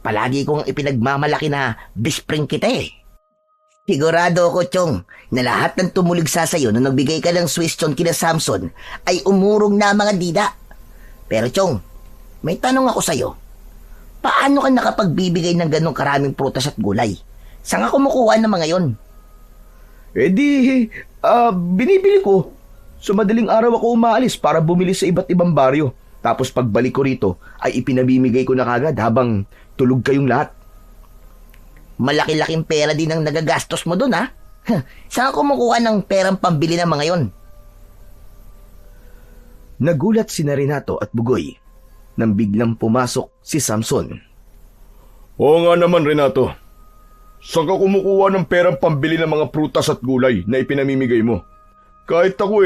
Palagi kong ipinagmamalaki na bispring kita Sigurado ako, Chong, na lahat ng tumuligsa sa'yo nung nagbigay ka ng Swiss chon kina Samson ay umurong na mga dida. Pero Chong, may tanong ako sa'yo. Paano ka nakapagbibigay ng ganong karaming prutas at gulay? Saan ka kumukuha ng mga yon? Binibili ko. So madaling araw ako umaalis para bumili sa iba't ibang baryo. Tapos pagbalik ko rito ay ipinabimigay ko na kagad habang tulog kayong lahat. Malaki-laking pera din ang nagagastos mo dun, ha? Saan ka kumukuha ng perang pambili ng mga yon? Nagulat sina Renato at Bugoy. nang biglang pumasok si Samson. Oo nga naman, Renato. Saan ka kumukuha ng perang pambili ng mga prutas at gulay na ipinamimigay mo? Kahit ako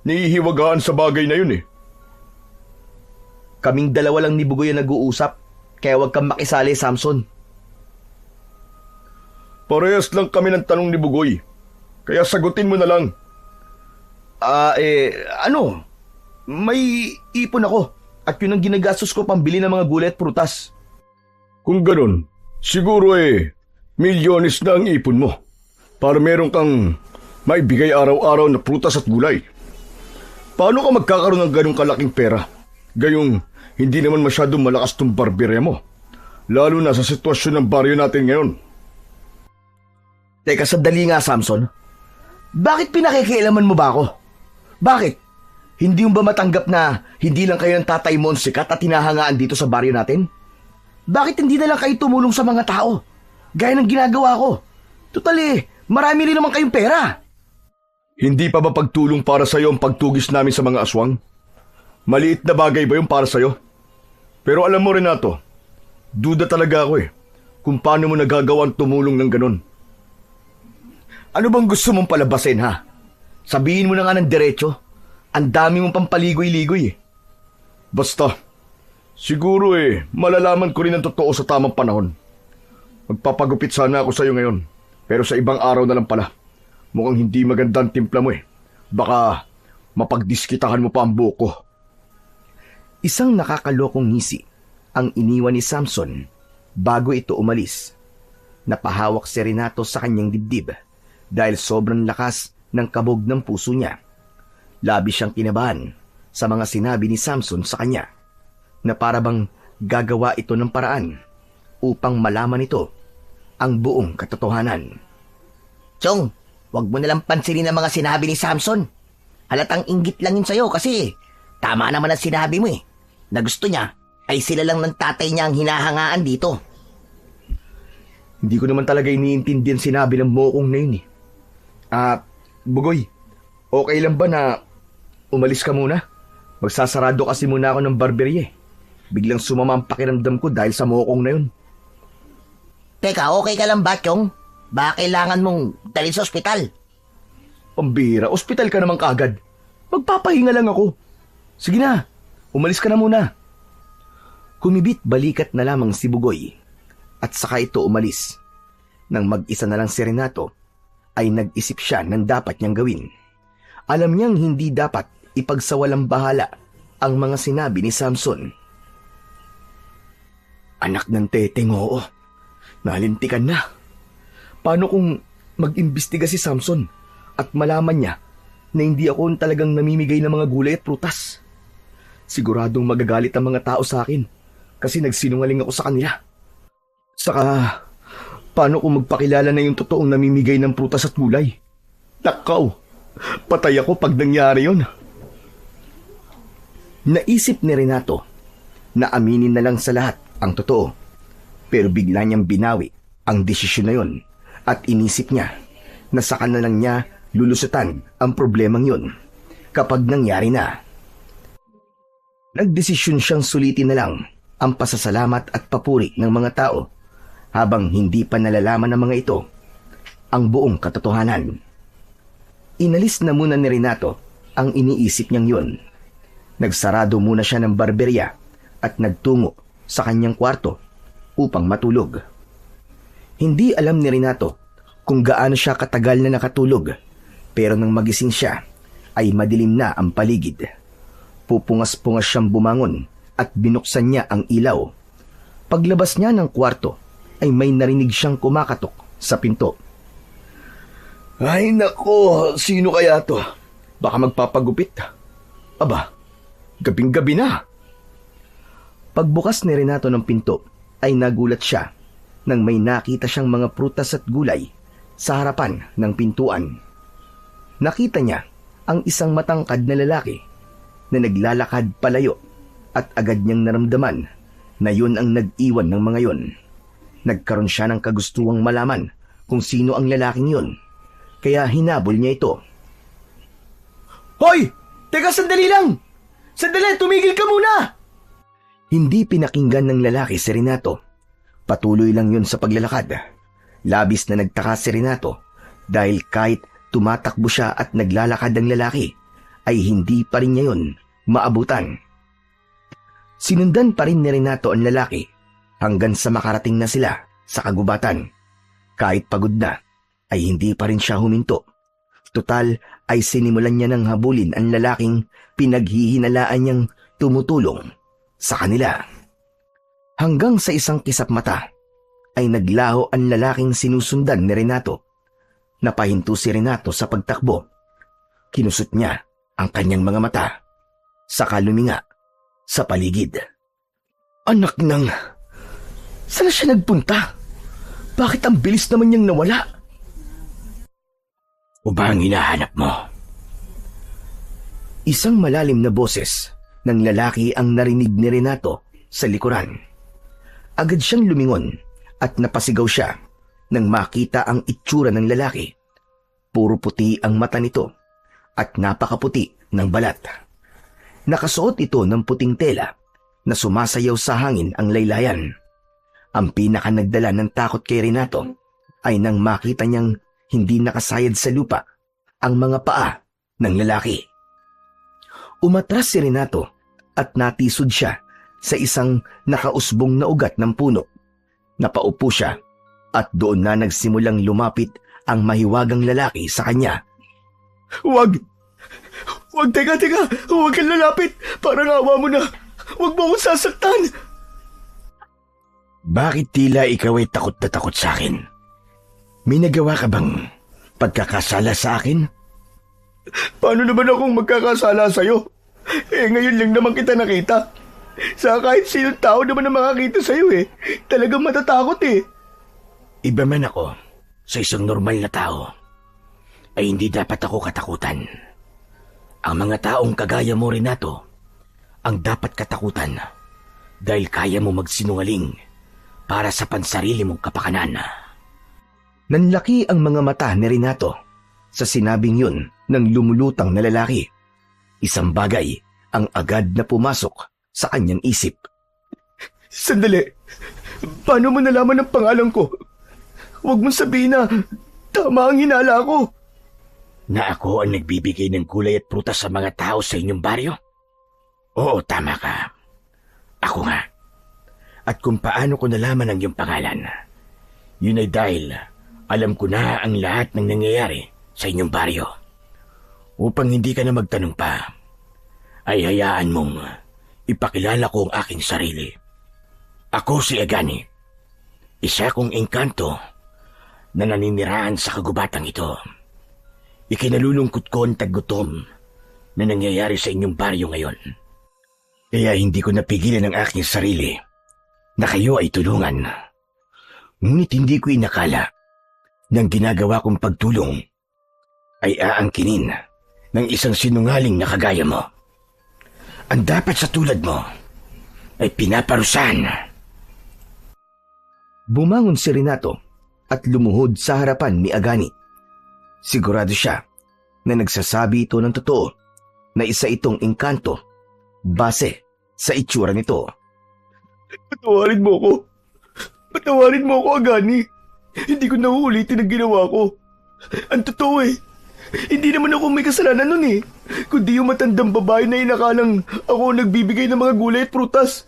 nihihiwagaan sa bagay na yun eh. Kaming dalawa lang ni Bugoy ang nag-uusap, kaya huwag kang makisali, Samson. Parehas lang kami ng tanong ni Bugoy. Kaya sagutin mo na lang. May ipon ako at yun ang ginagastos ko pambili ng mga gulay at prutas. Kung ganun, siguro milyones na ang ipon mo para meron kang maibigay araw-araw na prutas at gulay. Paano ka magkakaroon ng ganong kalaking pera? Gayong hindi naman masyadong malakas tong barberya mo. Lalo na sa sitwasyon ng baryo natin ngayon. Teka, sandali nga, Samson. Bakit pinakikialaman mo ba ako? Bakit? Hindi mo ba matanggap na hindi lang kayo ng tatay mo ang sikat at hinahangaan dito sa baryo natin? Bakit hindi na lang kayo tumulong sa mga tao? Gaya ng ginagawa ko. Total marami rin naman kayong pera. Hindi pa ba pagtulong para sa'yo ang pagtugis namin sa mga aswang? Maliit na bagay ba yung para sa'yo? Pero alam mo, Renato, duda talaga ako kung paano mo nagagawa ang tumulong ng ganon. Ano bang gusto mong palabasin, ha? Sabihin mo na nga ng diretso. Ang dami mong pampaligoy-ligoy. Basta, siguro malalaman ko rin ang totoo sa tamang panahon. Magpapagupit sana ako sa'yo ngayon, pero sa ibang araw na lang pala. Mukhang hindi maganda ang timpla mo Baka mapagdiskitahan mo pa ang buhok ko. Isang nakakalokong ngisi ang iniwan ni Samson bago ito umalis. Napahawak si Renato sa kanyang dibdib dahil sobrang lakas ng kabog ng puso niya. Labis siyang kinabahan sa mga sinabi ni Samson sa kanya na parabang gagawa ito ng paraan upang malaman ito ang buong katotohanan. Chong, wag mo nalang pansinin ang mga sinabi ni Samson. Halatang inggit lang yun sa'yo kasi tama naman ang sinabi mo na gusto niya ay sila lang ng tatay niya ang hinahangaan dito. Hindi ko naman talaga iniintindihan sinabi ng mokong na yun Bugoy, okay lang ba na umalis ka muna? Magsasarado kasi muna ako ng barberye. Biglang sumama ang pakiramdam ko dahil sa mokong na yun. Teka, okay ka lang ba, Chong? Baka kailangan mong dalhin sa ospital? Pambira, ospital ka naman kaagad. Magpapahinga lang ako. Sige na, umalis ka na muna. Kumibit balikat na lamang si Bugoy at saka ito umalis. Nang mag-isa na lang si Renato, ay nag-isip siya ng dapat niyang gawin. Alam niyang hindi dapat ipagsawalang bahala ang mga sinabi ni Samson. Anak ng teteng, oo. Nalintikan na. Paano kung mag-imbestiga si Samson at malaman niya na hindi ako talagang namimigay ng mga gulay at prutas? Siguradong magagalit ang mga tao sa akin kasi nagsinungaling ako sa kanila. Saka, paano kung magpakilala na yung totoong namimigay ng prutas at gulay? Nakaw, patay ako pag nangyari yun. Naisip ni Renato na aminin na lang sa lahat ang totoo. Pero bigla niyang binawi ang desisyon na yun at inisip niya na saka na lang niya lulusutan ang problemang yun kapag nangyari na. Nagdesisyon siyang sulitin na lang ang pasasalamat at papuri ng mga tao habang hindi pa nalalaman ng mga ito ang buong katotohanan. Inalis na muna ni Renato ang iniisip niyang yun. Nagsarado muna siya ng barberya at nagtungo sa kanyang kwarto upang matulog. Hindi alam ni Renato kung gaano siya katagal na nakatulog, pero nang magising siya ay madilim na ang paligid. Pupungas-pungas siyang bumangon at binuksan niya ang ilaw. Paglabas niya ng kwarto ay may narinig siyang kumakatok sa pinto. Ay nako, sino kaya to? Baka magpapagupit. Aba, gabing-gabi na. Pagbukas ni Renato ng pinto ay nagulat siya nang may nakita siyang mga prutas at gulay sa harapan ng pintuan. Nakita niya ang isang matangkad na lalaki na naglalakad palayo at agad niyang naramdaman na yun ang nag-iwan ng mga yun. Nagkaroon siya ng kagustuhang malaman kung sino ang lalaking yun, kaya hinabol niya ito. Hoy! Teka, sandali lang! Sandali, tumigil ka muna! Hindi pinakinggan ng lalaki si Renato. Patuloy lang yun sa paglalakad. Labis na nagtaka si Renato dahil kahit tumatakbo siya at naglalakad ang lalaki, ay hindi pa rin niya yun maabutan. Sinundan pa rin ni Renato ang lalaki hanggang sa makarating na sila sa kagubatan. Kahit pagod na, ay hindi pa rin siya huminto. Tutal ay sinimulan niya ng habulin ang lalaking pinaghihinalaan niyang tumutulong sa kanila. Hanggang sa isang kisap mata ay naglaho ang lalaking sinusundan ni Renato. Napahinto si Renato sa pagtakbo. Kinusot niya ang kanyang mga mata, saka luminga sa paligid. Anak nang, saan siya nagpunta? Bakit ang bilis naman niyang nawala? O ba ang hinahanap mo? Isang malalim na boses ng lalaki ang narinig ni Renato sa likuran. Agad siyang lumingon at napasigaw siya nang makita ang itsura ng lalaki. Puro puti ang mata nito at napakaputi ng balat. Nakasuot ito ng puting tela na sumasayaw sa hangin ang laylayan. Ang pinaka nagdala ng takot kay Renato ay nang makita niyang hindi nakasayad sa lupa ang mga paa ng lalaki. Umatras si Renato at natisod siya sa isang nakausbong na ugat ng puno. Napaupo siya at doon na nagsimulang lumapit ang mahiwagang lalaki sa kanya. Huwag! Huwag, teka! Huwag kang lalapit! Parang awa mo na! Huwag mo akong sasaktan! Bakit tila ikaw ay takot na takot sa akin? May nagawa ka bang pagkakasala sa akin? Paano naman akong magkakasala sa'yo? Ngayon lang naman kita nakita. Sa kahit sinong tao naman na makakita sa'yo Talagang matatakot Iba man ako sa isang normal na tao, ay hindi dapat ako katakutan. Ang mga taong kagaya mo, Renato, ang dapat katakutan dahil kaya mo magsinungaling para sa pansarili mong kapakanan. Nanlaki ang mga mata ni Renato sa sinabing yun ng lumulutang na lalaki. Isang bagay ang agad na pumasok sa kanyang isip. Sandali! Paano mo nalaman ang pangalan ko? Huwag mong sabihin na tama ang hinala ko. Na ako ang nagbibigay ng gulay at prutas sa mga tao sa inyong baryo? Oo, tama ka. Ako nga. At kung paano ko nalaman ang iyong pangalan, yun ay dahil alam ko na ang lahat ng nangyayari sa inyong baryo. Upang hindi ka na magtanong pa, ay hayaan mong ipakilala ko ang aking sarili. Ako si Agani, isa kong engkanto na naninirahan sa kagubatang ito. Ikinalulungkot ko ang taggutom na nangyayari sa inyong baryo ngayon. Kaya hindi ko napigilan ang aking sarili na kayo ay tulungan. Ngunit hindi ko inakala na ang ginagawa kong pagtulong ay aangkinin ng isang sinungaling na kagaya mo. Ang dapat sa tulad mo ay pinaparusahan. Bumangon si Renato at lumuhod sa harapan ni Agani. Sigurado siya na nagsasabi ito ng totoo na isa itong engkanto base sa itsura nito. Patawarin mo ko. Patawarin mo ako, Agani. Hindi ko nauulitin ang ginawa ko. Ang totoo hindi naman ako may kasalanan nun kundi yung matandang babae na inakalang ako nagbibigay ng mga gulay at prutas.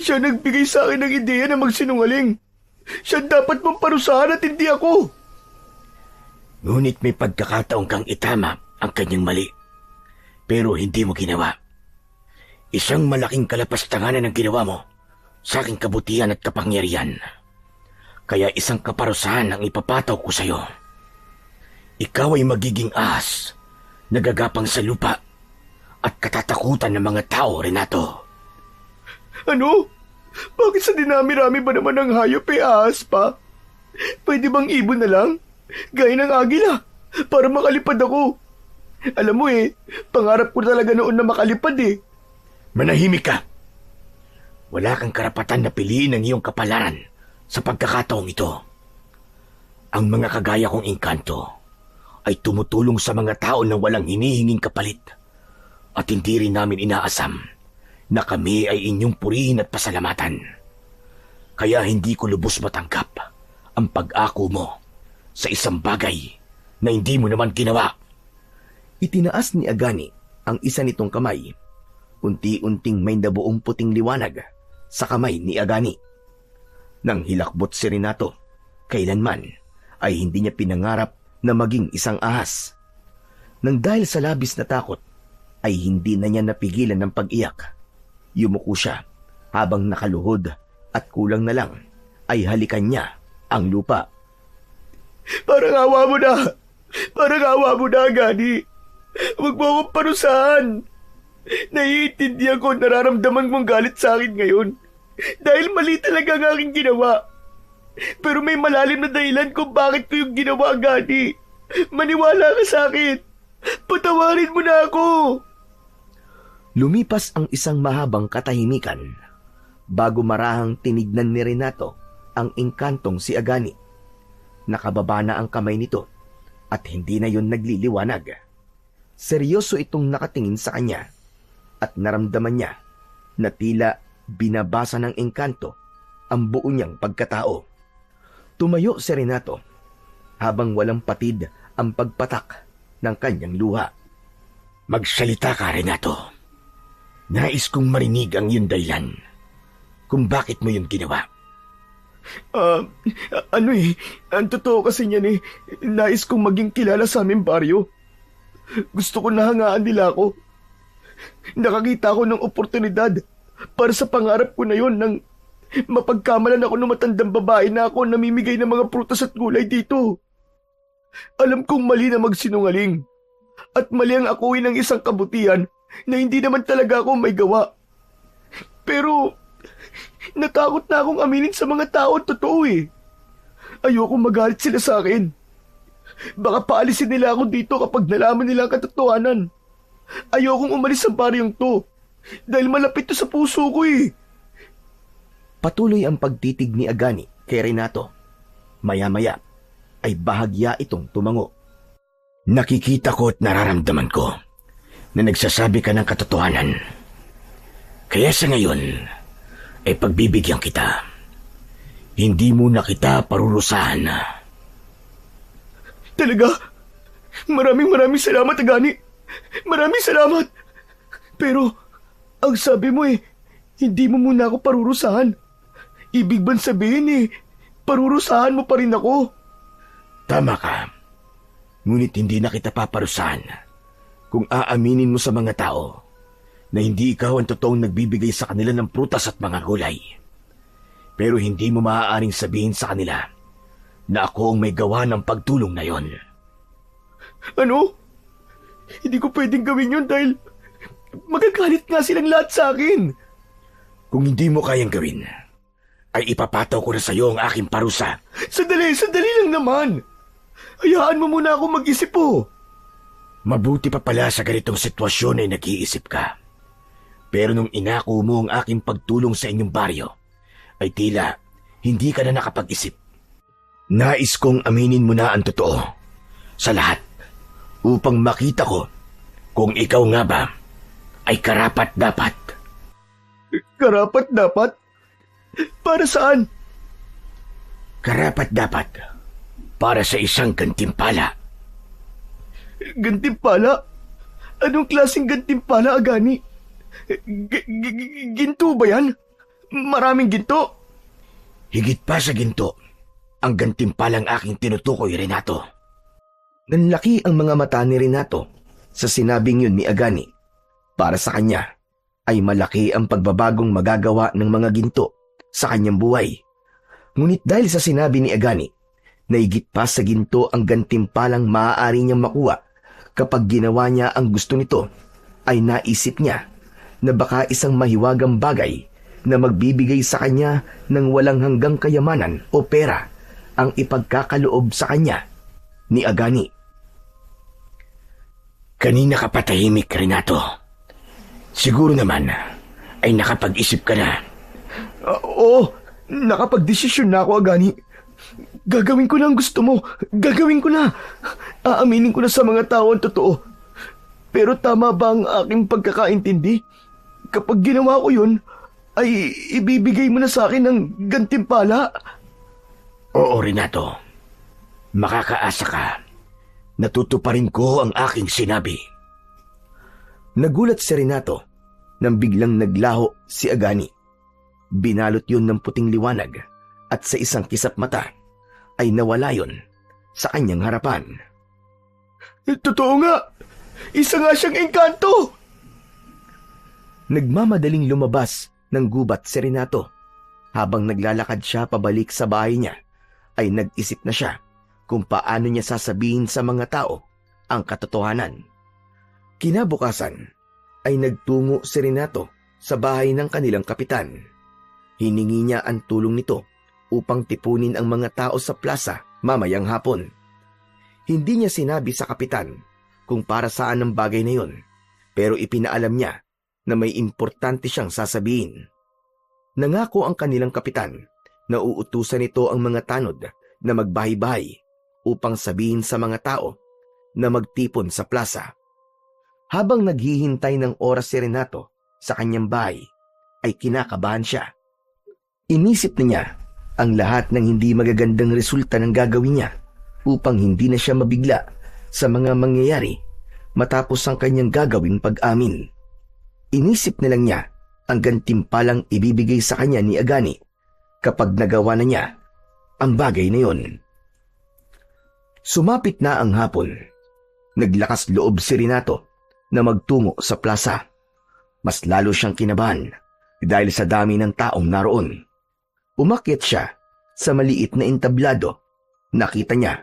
Siya nagbigay sa akin ng ideya na magsinungaling. Siya dapat mong parusahan at hindi ako. Ngunit may pagkakataon kang itama ang kanyang mali. Pero hindi mo ginawa. Isang malaking kalapastanganan ang ginawa mo sa aking kabutihan at kapangyarihan. Kaya isang kaparusahan ang ipapataw ko sa iyo. Ikaw ay magiging ahas, nagagapang sa lupa at katatakutan ng mga tao, Renato. Ano? Bakit sa dinami-rami ba naman ng hayop ahas pa? Pwede bang ibon na lang? Gaya ng agila, para makalipad ako. Alam mo pangarap ko talaga noon na makalipad Manahimik ka. Wala kang karapatan na piliin ang iyong kapalaran sa pagkakataong ito. Ang mga kagaya kong engkanto ay tumutulong sa mga tao na walang hinihinging kapalit at hindi rin namin inaasam na kami ay inyong purihin at pasalamatan. Kaya hindi ko lubos matanggap ang pag-ako mo sa isang bagay na hindi mo naman ginawa. Itinaas ni Agani ang isa nitong kamay. Unti-unting may nabuong puting liwanag sa kamay ni Agani. Nang hilakbot si Renato, kailanman ay hindi niya pinangarap na maging isang ahas. Nang dahil sa labis na takot, ay hindi na niya napigilan ng pag-iyak. Yumuko siya habang nakaluhod at kulang na lang ay halikan niya ang lupa. Parang awa mo na! Parang awa mo na, Agani! Huwag mo akong parusahan! Naiintindihan ko nararamdaman mong galit sa akin ngayon dahil mali talaga ang aking ginawa. Pero may malalim na dahilan kung bakit ko yung ginawa, Agani. Maniwala ka sa akin. Patawarin mo na ako. Lumipas ang isang mahabang katahimikan bago marahang tinignan ni Renato ang engkantong si Agani. Nakababa na ang kamay nito at hindi na yon nagliliwanag. Seryoso itong nakatingin sa kanya at naramdaman niya na tila binabasa ng engkanto ang buo niyang pagkatao. Tumayo si Renato habang walang patid ang pagpatak ng kanyang luha. Magsalita ka, Renato. Nais kong marinig ang iyong dahilan kung bakit mo yun ginawa. Ang totoo kasi niyan nais kong maging kilala sa aming baryo. Gusto ko nahangaan nila ako. Nakakita ko ng oportunidad para sa pangarap ko na yon nang mapagkamalan ako ng matandang babae na ako namimigay ng mga prutas at gulay dito. Alam kong mali na magsinungaling at mali ang akuin ng isang kabutihan na hindi naman talaga ako may gawa. Pero natakot na akong aminin sa mga tao at totoo Ayokong magalit sila sa akin. Baka paalisin nila ako dito kapag nalaman nila ang katotohanan. Ayokong umalis sa baryong to dahil malapit to sa puso ko Patuloy ang pagtitig ni Agani kay Renato. Maya-maya ay bahagya itong tumango. Nakikita ko at nararamdaman ko na nagsasabi ka ng katotohanan. Kaya sa ngayon ay pagbibigyan kita. Hindi mo na kita parurusahan. Talaga? Maraming salamat, Agani. Maraming salamat. Pero, ang sabi mo hindi mo muna ako parurusahan. Ibig bang sabihin parurusahan mo pa rin ako? Tama ka. Ngunit hindi na kita paparusahan kung aaminin mo sa mga tao na hindi ikaw ang totoong nagbibigay sa kanila ng prutas at mga gulay. Pero hindi mo maaaring sabihin sa kanila na ako ang may gawa ng pagtulong na yon. Ano? Hindi ko pwedeng gawin yun dahil magagalit nga silang lahat sa akin. Kung hindi mo kayang gawin, ay ipapataw ko na sa iyo ang aking parusa. Sandali lang naman. Hayaan mo muna ako mag-isip Mabuti pa pala sa ganitong sitwasyon ay nag-iisip ka. Pero nung inako mo ang aking pagtulong sa inyong baryo, ay tila hindi ka na nakapag-isip. Nais kong aminin mo na ang totoo sa lahat upang makita ko kung ikaw nga ba ay karapat-dapat. Karapat-dapat? Para saan? Karapat-dapat para sa isang gantimpala. Gantimpala? Anong klaseng gantimpala, Agani? Ginto ba yan? Maraming ginto? Higit pa sa ginto, ang gantimpalang aking tinutukoy, Renato. Nanlaki ang mga mata ni Renato sa sinabing yun ni Agani. Para sa kanya, ay malaki ang pagbabagong magagawa ng mga ginto sa kanyang buhay. Ngunit dahil sa sinabi ni Agani, na higit pa sa ginto ang gantimpalang maaari niyang makuha kapag ginawa niya ang gusto nito, ay naisip niya na baka isang mahiwagang bagay na magbibigay sa kanya ng walang hanggang kayamanan o pera ang ipagkakaloob sa kanya ni Agani. Kanina ka patahimik, Renato. Siguro naman ay nakapag-isip ka na. Oo, nakapag-desisyon na ako, Agani. Gagawin ko na ang gusto mo. Gagawin ko na. Aaminin ko na sa mga tao ang totoo. Pero tama ba ang aking pagkakaintindi? kapag ginawa ko yun, ay ibibigay mo na sa akin ng gantimpala? Oo, Renato. Makakaasa ka. Natutuparin ko ang aking sinabi. Nagulat si Renato nang biglang naglaho si Agani. Binalot yun ng puting liwanag at sa isang kisap mata ay nawala yun sa kanyang harapan. Totoo nga! Isa nga siyang engkanto! Nagmamadaling lumabas ng gubat si Renato. Habang naglalakad siya pabalik sa bahay niya, ay nag-isip na siya kung paano niya sasabihin sa mga tao ang katotohanan. Kinabukasan ay nagtungo si Renato sa bahay ng kanilang kapitan. Hiningi niya ang tulong nito upang tipunin ang mga tao sa plaza mamayang hapon. Hindi niya sinabi sa kapitan kung para saan ang bagay na yun, pero ipinaalam niya na may importante siyang sasabihin. Nangako ang kanilang kapitan na uutusan nito ang mga tanod na magbahay-bahay upang sabihin sa mga tao na magtipon sa plaza. Habang naghihintay ng oras si Renato sa kanyang bahay, ay kinakabahan siya. Inisip na niya ang lahat ng hindi magagandang resulta ng gagawin niya upang hindi na siya mabigla sa mga mangyayari matapos ang kanyang gagawing pag-amin. Inisip na lang niya ang gantimpalang ibibigay sa kanya ni Agani kapag nagawa na niya ang bagay na yon. Sumapit na ang hapon. Naglakas loob si Renato na magtungo sa plaza. Mas lalo siyang kinabahan dahil sa dami ng taong naroon. Umakyat siya sa maliit na entablado. Nakita niya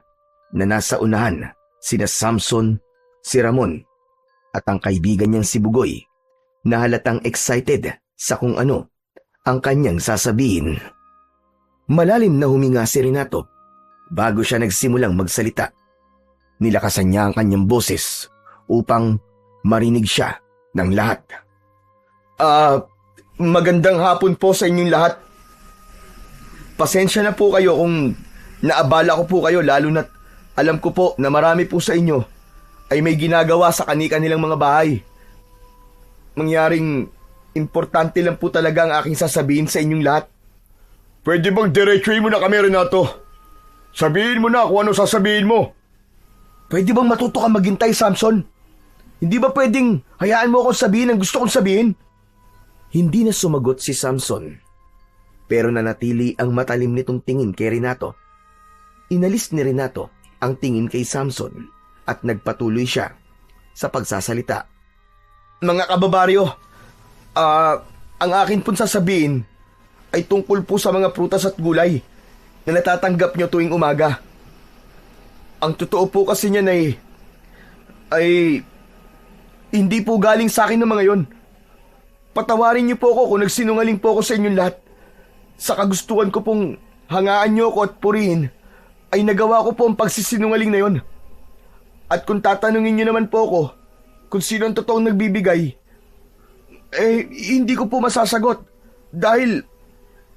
na nasa unahan sina Samson, si Ramon at ang kaibigan niyang si Bugoy na halatang excited sa kung ano ang kanyang sasabihin. Malalim na huminga si Renato bago siya nagsimulang magsalita. Nilakasan niya ang kanyang boses upang marinig siya ng lahat. Magandang hapon po sa inyong lahat. Pasensya na po kayo kung naabala ko po kayo, lalo na't alam ko po na marami po sa inyo ay may ginagawa sa kani-kanilang mga bahay. Mangyaring importante lang po talaga ang aking sasabihin sa inyong lahat. Pwede bang diretsuhin mo na kami, Renato? Sabihin mo na kung ano sasabihin mo. Pwede bang matuto ka maghintay, Samson? Hindi ba pwedeng hayaan mo akong sabihin ang gusto kong sabihin? Hindi na sumagot si Samson, pero nanatili ang matalim nitong tingin kay Renato. Inalis ni Renato ang tingin kay Samson at nagpatuloy siya sa pagsasalita. Mga kababaryo, ang akin pong sasabihin ay tungkol po sa mga prutas at gulay na natatanggap nyo tuwing umaga. Ang totoo po kasi niyan ay hindi po galing sa akin ng mga yon. Patawarin niyo po ako kung nagsinungaling po ako sa inyong lahat. Sa kagustuhan ko pong hangaan niyo ako at purihin, ay nagawa ko po ang pagsisinungaling na yon. At kung tatanungin niyo naman po ako kung sino ang totoong nagbibigay, hindi ko po masasagot dahil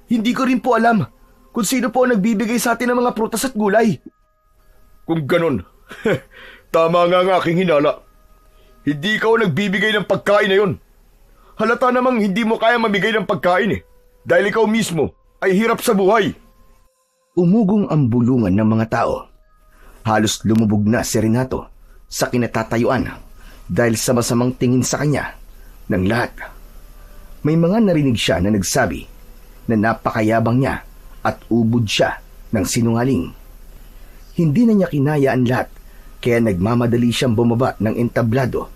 hindi ko rin po alam kung sino po ang nagbibigay sa atin ng mga prutas at gulay. Kung ganon, tama nga ang aking hinala. Hindi ikaw nagbibigay ng pagkain na yon. Halata namang hindi mo kaya mamigay ng pagkain dahil ikaw mismo ay hirap sa buhay. Umugong ang bulungan ng mga tao. Halos lumubog na si Renato sa kinatatayuan dahil sa masamang tingin sa kanya ng lahat. May mga narinig siya na nagsabi na napakayabang niya at ubod siya ng sinungaling. Hindi na niya kinaya ang lahat kaya nagmamadali siyang bumaba ng entablado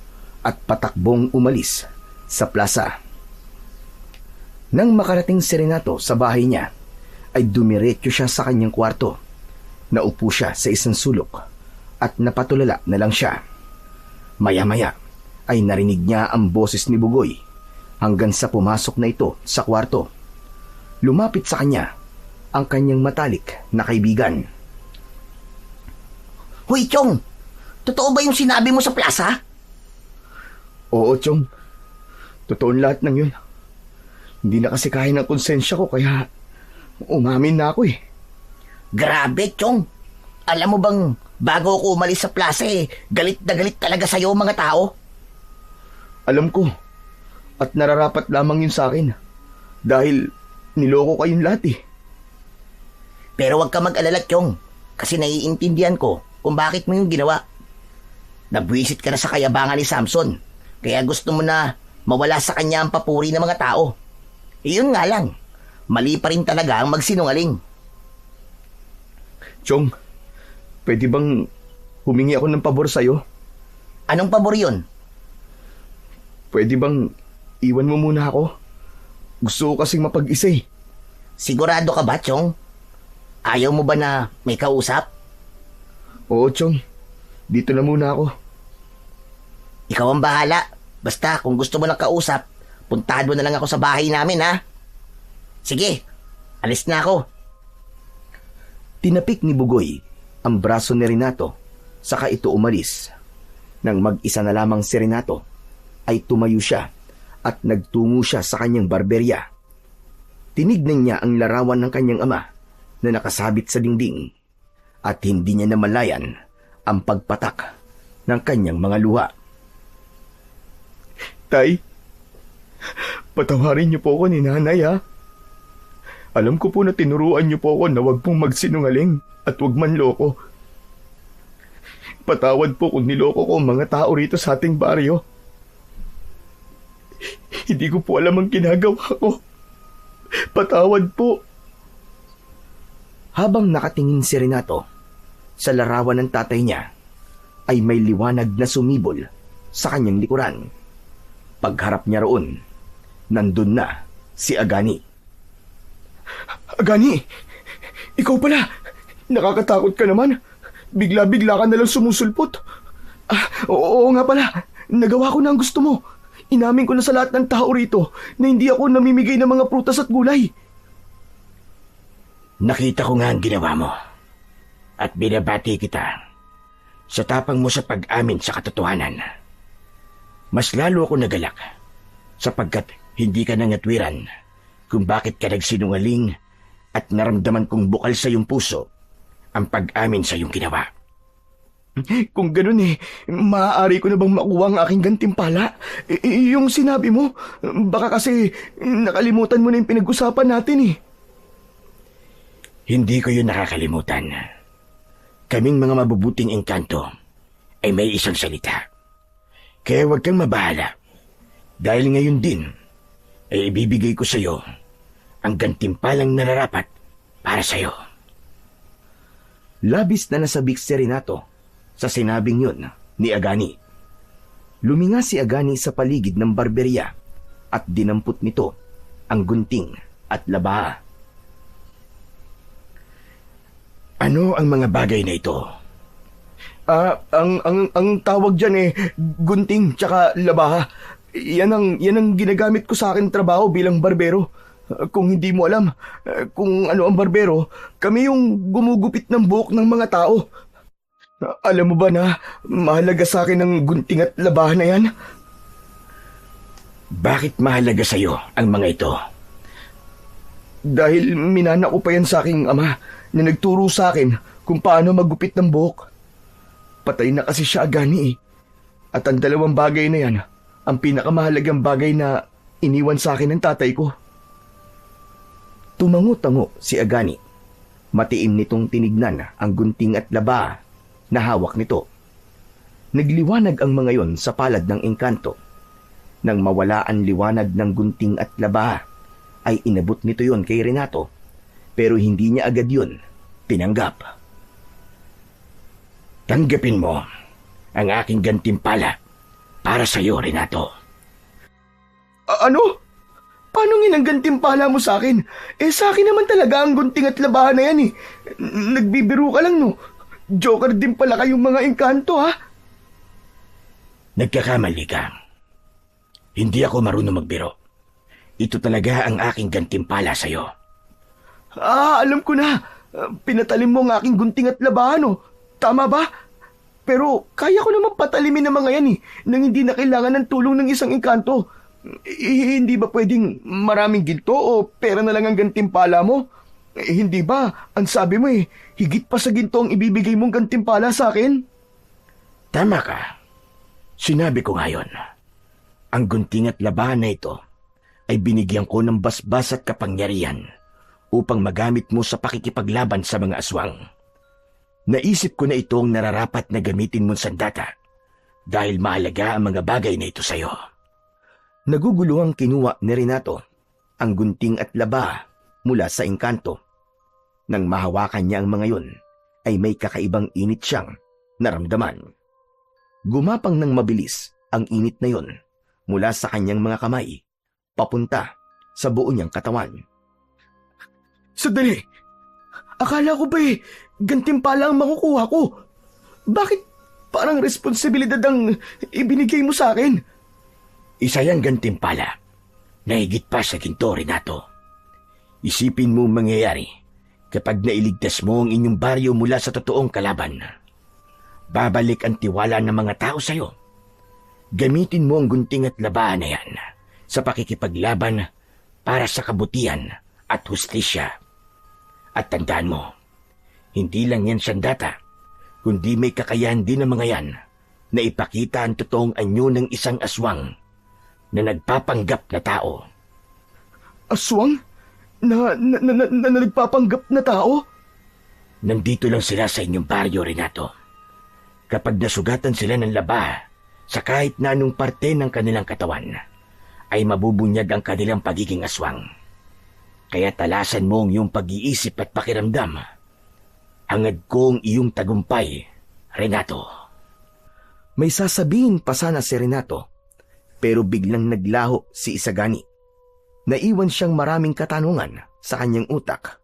at patakbong umalis sa plaza. Nang makarating si Renato sa bahay niya, ay dumiretso siya sa kanyang kwarto. Naupo siya sa isang sulok at napatulala na lang siya. Maya-maya ay narinig niya ang boses ni Bugoy hanggang sa pumasok na ito sa kwarto. Lumapit sa kanya ang kanyang matalik na kaibigan. Hoy, Chong! Totoo ba yung sinabi mo sa plaza? Oo, Chong. Totoo lahat ng yun. Hindi na kasi kaya ng konsensya ko kaya umamin na ako . Grabe, Chong. Alam mo bang bago ako umalis sa plaza galit na galit talaga sa'yo mga tao? Alam ko. At nararapat lamang yun sa akin. Dahil niloko kayong lahat eh. Pero huwag ka mag-alala, Chong. Kasi naiintindihan ko kung bakit mo yung ginawa. Nabwisit ka na sa kayabangan ni Samson. Kaya gusto mo na mawala sa kanya ang papuri ng mga tao. Iyon nga lang. Mali pa rin talaga ang magsinungaling. Chong, pwede bang humingi ako ng pabor sa'yo? Anong pabor yun? Pwede bang iwan mo muna ako? Gusto ko kasing mapag-isa eh. Sigurado ka ba, Chong? Ayaw mo ba na may kausap? Oo, Chong. Dito na muna ako. Ikaw ang bahala. Basta kung gusto mo ng kausap, puntahan mo na lang ako sa bahay namin, ha? Sige, alis na ako. Tinapik ni Bugoy ang braso ni Renato, saka ito umalis. Nang mag-isa na lamang si Renato, ay tumayo siya at nagtungo siya sa kanyang barberya. Tinignan niya ang larawan ng kanyang ama na nakasabit sa dingding at hindi niya namalayan ang pagpatak ng kanyang mga luha. Tay, patawarin niyo po ako ni nanay ha. Alam ko po na tinuruan niyo po ako na huwag pong magsinungaling at huwag manloko. Patawad po kung niloko ko ang mga tao rito sa ating baryo. Hindi ko po alam ang ginagawa ko. Patawad po. Habang nakatingin si Renato sa larawan ng tatay niya, ay may liwanag na sumibol sa kanyang likuran. Pagharap niya roon, nandun na si Agani. Agani! Ikaw pala! Nakakatakot ka naman. Bigla-bigla ka nalang sumusulpot. Oo nga pala. Nagawa ko na ang gusto mo. Inamin ko na sa lahat ng tao rito na hindi ako namimigay ng mga prutas at gulay. Nakita ko nga ang ginawa mo. At binabati kita sa tapang mo sa pag-amin sa katotohanan. Mas lalo ako nagalak sapagkat hindi ka nangatwiran kung bakit ka nagsinungaling at naramdaman kong bukal sa iyong puso ang pag-amin sa iyong ginawa. Kung ganun maaari ko na bang makuha ang aking gantimpala? Yung sinabi mo, baka kasi nakalimutan mo na yung pinag-usapan natin Hindi ko yun nakakalimutan. Kaming mga mabubuting engkanto ay may isang salita. Kaya huwag kang mabahala. Dahil ngayon din ay ibibigay ko sa iyo ang gantimpalang nararapat para sa iyo. Labis na nasabik si Renato sa sinabing yun ni Agani. Luminga si Agani sa paligid ng barberya at dinampot nito ang gunting at labaha. Ano ang mga bagay na ito? Ang tawag dyan gunting tsaka labaha. Yan ang ginagamit ko sa akin trabaho bilang barbero. Kung hindi mo alam kung ano ang barbero, kami yung gumugupit ng buhok ng mga tao. Alam mo ba na mahalaga sa akin ang gunting at labaha na yan? Bakit mahalaga sa iyo ang mga ito? Dahil minana ko pa yan sa aking ama na nagturo sa akin kung paano maggupit ng buhok. Patay na kasi siya, Agani At ang dalawang bagay na yan, ang pinakamahalagang bagay na iniwan sa akin ng tatay ko. Tumango-tango si Agani. Matiim nitong tinignan ang gunting at labaha na hawak nito. Nagliwanag ang mga yon sa palad ng engkanto. Nang mawala ang liwanag ng gunting at labaha, ay inabot nito yon kay Renato, pero hindi niya agad yon tinanggap. Tanggapin mo ang aking gantimpala para sa iyo, Renato. Ano? Paano ginanggantimpala mo sa akin? Sa akin naman talaga ang gunting at labahan na yan Nagbibiro ka lang, no? Joker din pala kayong mga engkanto, ha? Nagkakamali ka. Hindi ako marunong magbiro. Ito talaga ang aking gantimpala sa iyo. Alam ko na. Pinatalim mo ang aking gunting at labahan, no? Tama ba? Pero kaya ko naman patalimin ng mga yan nang hindi na kailangan ng tulong ng isang engkanto. Hindi ba pwedeng maraming ginto o pera na lang ang gantimpala mo? Hindi ba? Ang sabi mo higit pa sa ginto ang ibibigay mong gantimpala sa akin? Tama ka. Sinabi ko ngayon. Ang gunting at labahan na ito ay binigyan ko ng basbas at kapangyarihan upang magamit mo sa pakikipaglaban sa mga aswang. Naisip ko na ito ang nararapat na gamitin mong sandata dahil mahalaga ang mga bagay na ito sa iyo. Naguguluhang kinuha ni Renato ang gunting at laba mula sa engkanto. Nang mahawakan niya ang mga yun, ay may kakaibang init siyang naramdaman. Gumapang ng mabilis ang init na yun mula sa kanyang mga kamay, papunta sa buo niyang katawan. Sandali! Akala ko ba gantimpala ang makukuha ko? Bakit parang responsibilidad ang ibinigay mo sa akin? Isa yang gantimpala na higit pa sa ginto, Renato. Isipin mo mangyayari kapag nailigtas mo ang inyong baryo mula sa totoong kalaban. Babalik ang tiwala ng mga tao sa iyo. Gamitin mo ang gunting at labahan na yan sa pakikipaglaban para sa kabutihan at hustisya. At tandaan mo, hindi lang yan sandata, kundi may kakayahan din ng mga yan na ipakita ang totoong anyo ng isang aswang na nagpapanggap na tao. Aswang? Na nagpapanggap na tao? Nandito lang sila sa inyong baryo, Renato. Kapag nasugatan sila ng laba sa kahit na anong parte ng kanilang katawan, ay mabubunyag ang kanilang pagiging aswang. Kaya talasan mo ang iyong pag-iisip at pakiramdam. Hangad ko ang iyong tagumpay, Renato. May sasabihin pa sana si Renato, pero biglang naglaho si Isagani. Naiwan siyang maraming katanungan sa kanyang utak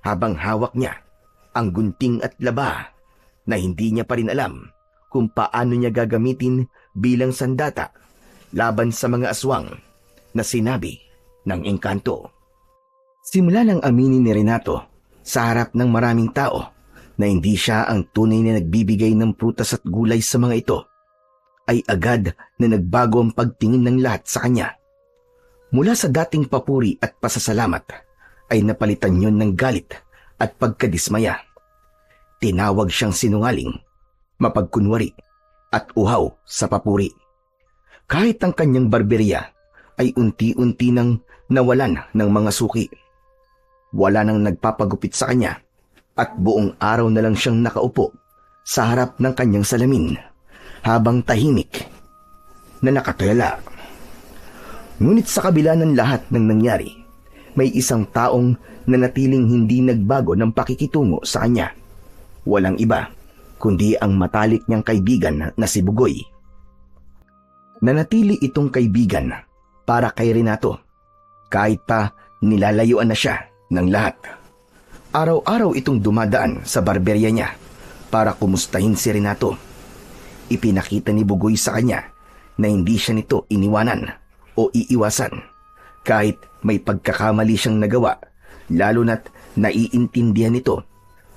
habang hawak niya ang gunting at laba na hindi niya pa rin alam kung paano niya gagamitin bilang sandata laban sa mga aswang na sinabi ng engkanto. Simula nang aminin ni Renato sa harap ng maraming tao na hindi siya ang tunay na nagbibigay ng prutas at gulay sa mga ito, ay agad na nagbago ang pagtingin ng lahat sa kanya. Mula sa dating papuri at pasasalamat, ay napalitan yon ng galit at pagkadismaya. Tinawag siyang sinungaling, mapagkunwari, at uhaw sa papuri. Kahit ang kanyang barberya ay unti-unti nang nawalan ng mga suki. Wala nang nagpapagupit sa kanya at buong araw na lang siyang nakaupo sa harap ng kanyang salamin habang tahimik na nakatulala. Ngunit sa kabila ng lahat ng nangyari, may isang taong nanatiling hindi nagbago ng pakikitungo sa kanya. Walang iba kundi ang matalik niyang kaibigan na si Bugoy. Nanatili itong kaibigan para kay Renato kahit pa nilalayuan na siya ng lahat. Araw-araw itong dumadaan sa barberya niya para kumustahin si Renato. Ipinakita ni Bugoy sa kanya na hindi siya nito iniwanan o iiwasan kahit may pagkakamali siyang nagawa, lalo na't naiintindihan nito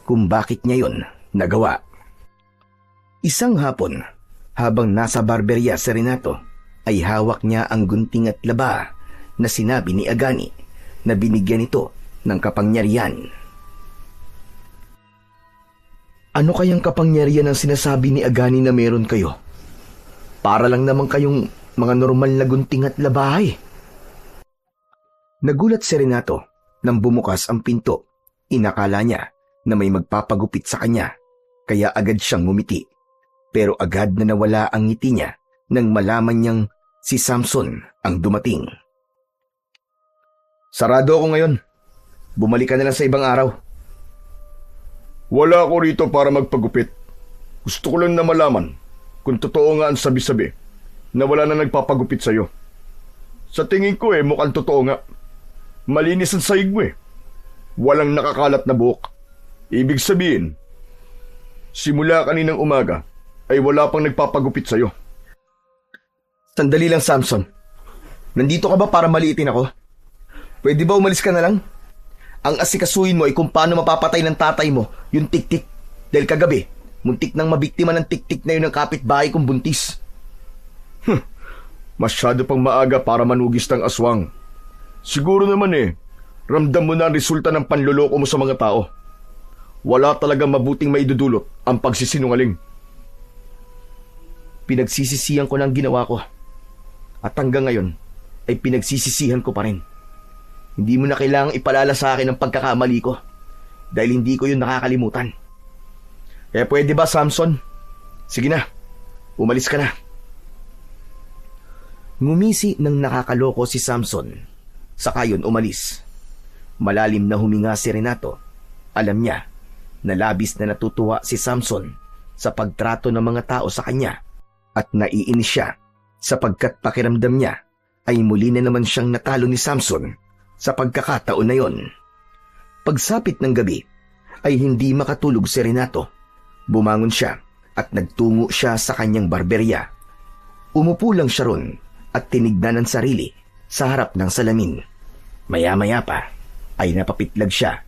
kung bakit niya yon nagawa. Isang hapon, habang nasa barberya si Renato, ay hawak niya ang gunting at laba na sinabi ni Agani na binigyan ito ng kapangyarihan. Ano kayang kapangyarihan ang sinasabi ni Agani na meron kayo? Para lang naman kayong mga normal na gunting at labahay. Nagulat si Renato nang bumukas ang pinto. Inakala niya na may magpapagupit sa kanya, kaya agad siyang ngumiti. Pero agad na nawala ang ngiti niya nang malaman niyang si Samson ang dumating. Sarado ako ngayon. Bumalik ka na lang sa ibang araw. Wala ako rito para magpagupit. Gusto ko lang na malaman kung totoo nga ang sabi-sabi na wala na nagpapagupit sa'yo. Sa tingin ko mukhang totoo nga. Malinis ang sahig mo Walang nakakalat na buhok. Ibig sabihin, simula kaninang umaga ay wala pang nagpapagupit sa'yo. Sandali lang, Samson. Nandito ka ba para maliitin ako? Pwede ba umalis ka na lang? Ang asikasuhin mo ay kung paano mapapatay ng tatay mo yung tik-tik. Dahil kagabi, muntik nang mabiktima ng tik-tik na yun ng kapitbahay kong buntis. Masyado pang maaga para manugis ng aswang. Siguro naman ramdam mo na ang resulta ng panloloko mo sa mga tao. Wala talagang mabuting maidudulot ang pagsisinungaling. Pinagsisisihan ko ng ginawa ko. At hanggang ngayon ay pinagsisisihan ko pa rin. Hindi mo na kailangang ipalala sa akin ang pagkakamali ko dahil hindi ko yun nakakalimutan. Kaya pwede ba, Samson? Sige na, umalis ka na. Ngumisi ng nakakaloko si Samson, saka yun umalis. Malalim na huminga si Renato. Alam niya na labis na natutuwa si Samson sa pagtrato ng mga tao sa kanya at naiinis siya sapagkat pakiramdam niya ay muli na naman siyang natalo ni Samson sa pagkakataon na yon. Pagsapit ng gabi ay hindi makatulog si Renato. Bumangon siya at nagtungo siya sa kanyang barberya. Umupo lang siya ron at tinignan ang sarili sa harap ng salamin. Maya-maya pa ay napapitlag siya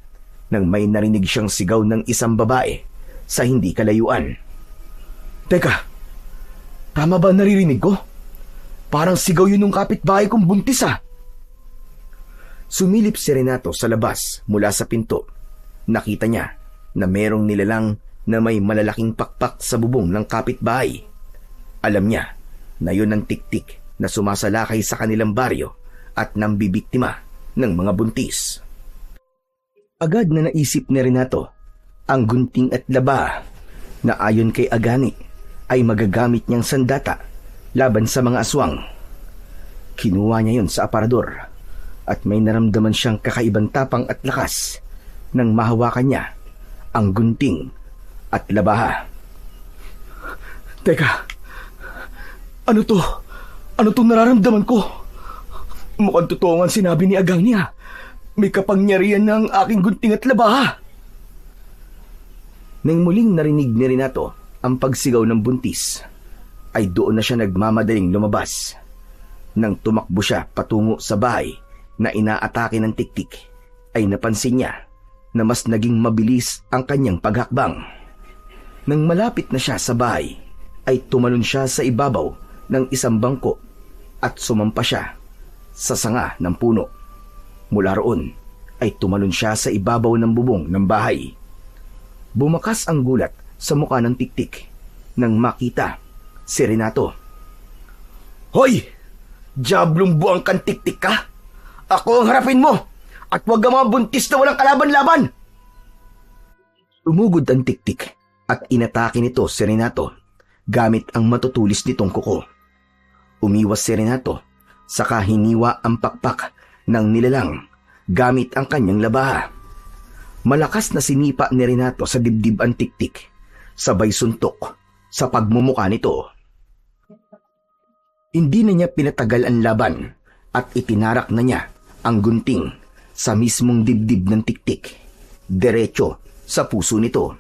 nang may narinig siyang sigaw ng isang babae sa hindi kalayuan. Teka, tama ba naririnig ko? Parang sigaw yun ng kapitbahay kong buntis ah. Sumilip si Renato sa labas mula sa pinto. Nakita niya na merong nilalang na may malalaking pakpak sa bubong ng kapitbahay. Alam niya na yun ang tiktik na sumasalakay sa kanilang baryo at nambibiktima ng mga buntis. Agad na naisip ni Renato ang gunting at laba na ayon kay Agani ay magagamit niyang sandata laban sa mga aswang. Kinuha niya yun sa aparador at may naramdaman siyang kakaibang tapang at lakas nang mahawakan niya ang gunting at labaha. Teka, ano to? Ano tong nararamdaman ko? Mukhang totoo ang sinabi ni Agani ah. May kapangyarihan ng aking gunting at labaha. Nang muling narinig ni Renato ang pagsigaw ng buntis, ay doon na siya nagmamadaling lumabas. Nang tumakbo siya patungo sa bahay na inaatake ng tiktik, ay napansin niya na mas naging mabilis ang kanyang paghakbang. Nang malapit na siya sa bahay, ay tumalon siya sa ibabaw ng isang bangko at sumampa siya sa sanga ng puno. Mula roon ay tumalon siya sa ibabaw ng bubong ng bahay. Bumakas ang gulat sa mukha ng tiktik nang makita si Renato. Hoy! Diablong buang kang tiktik ka! Ako ang harapin mo! At huwag ang mga buntis na walang kalaban-laban! Umugod ang tiktik at inatake nito si Renato gamit ang matutulis nitong kuko. Umiwas si Renato, saka hiniwa ang pakpak ng nilalang gamit ang kanyang labaha. Malakas na sinipa ni Renato sa dibdib ang tiktik, sabay suntok sa pagmumuka nito. Hindi na niya pinatagal ang laban at itinarak na niya ang gunting sa mismong dibdib ng tiktik, diretso sa puso nito.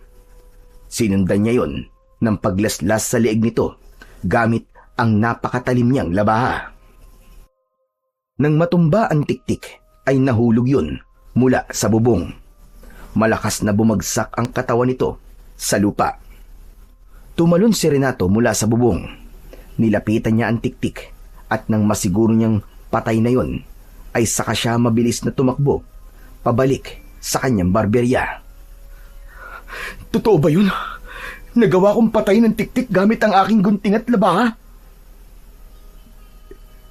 Sinundan niya yon ng paglaslas sa leeg nito gamit ang napakatalim niyang labaha. Nang matumba ang tiktik ay nahulog yun mula sa bubong. Malakas na bumagsak ang katawan nito sa lupa. Tumalon si Renato mula sa bubong. Nilapitan niya ang tiktik at nang masiguro niyang patay na yon, ay saka siya mabilis na tumakbo pabalik sa kanyang barberya. Totoo ba yun? Nagawa kong patay ng tiktik gamit ang aking gunting at labaha?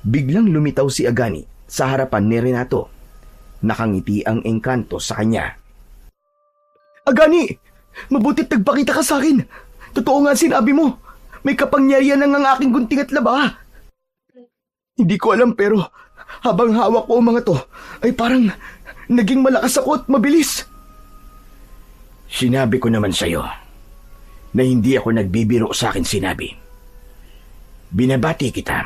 Biglang lumitaw si Agani sa harapan ni Renato. Nakangiti ang engkanto sa kanya. Agani! Mabuti't nagpakita ka sa akin. Totoo nga sinabi mo. May kapangyarihan ng ang aking gunting at labaha. Hindi ko alam pero habang hawak ko ang mga to ay parang naging malakas ako at mabilis. Sinabi ko naman sa'yo na hindi ako nagbibiro sa akin sinabi. Binabati kita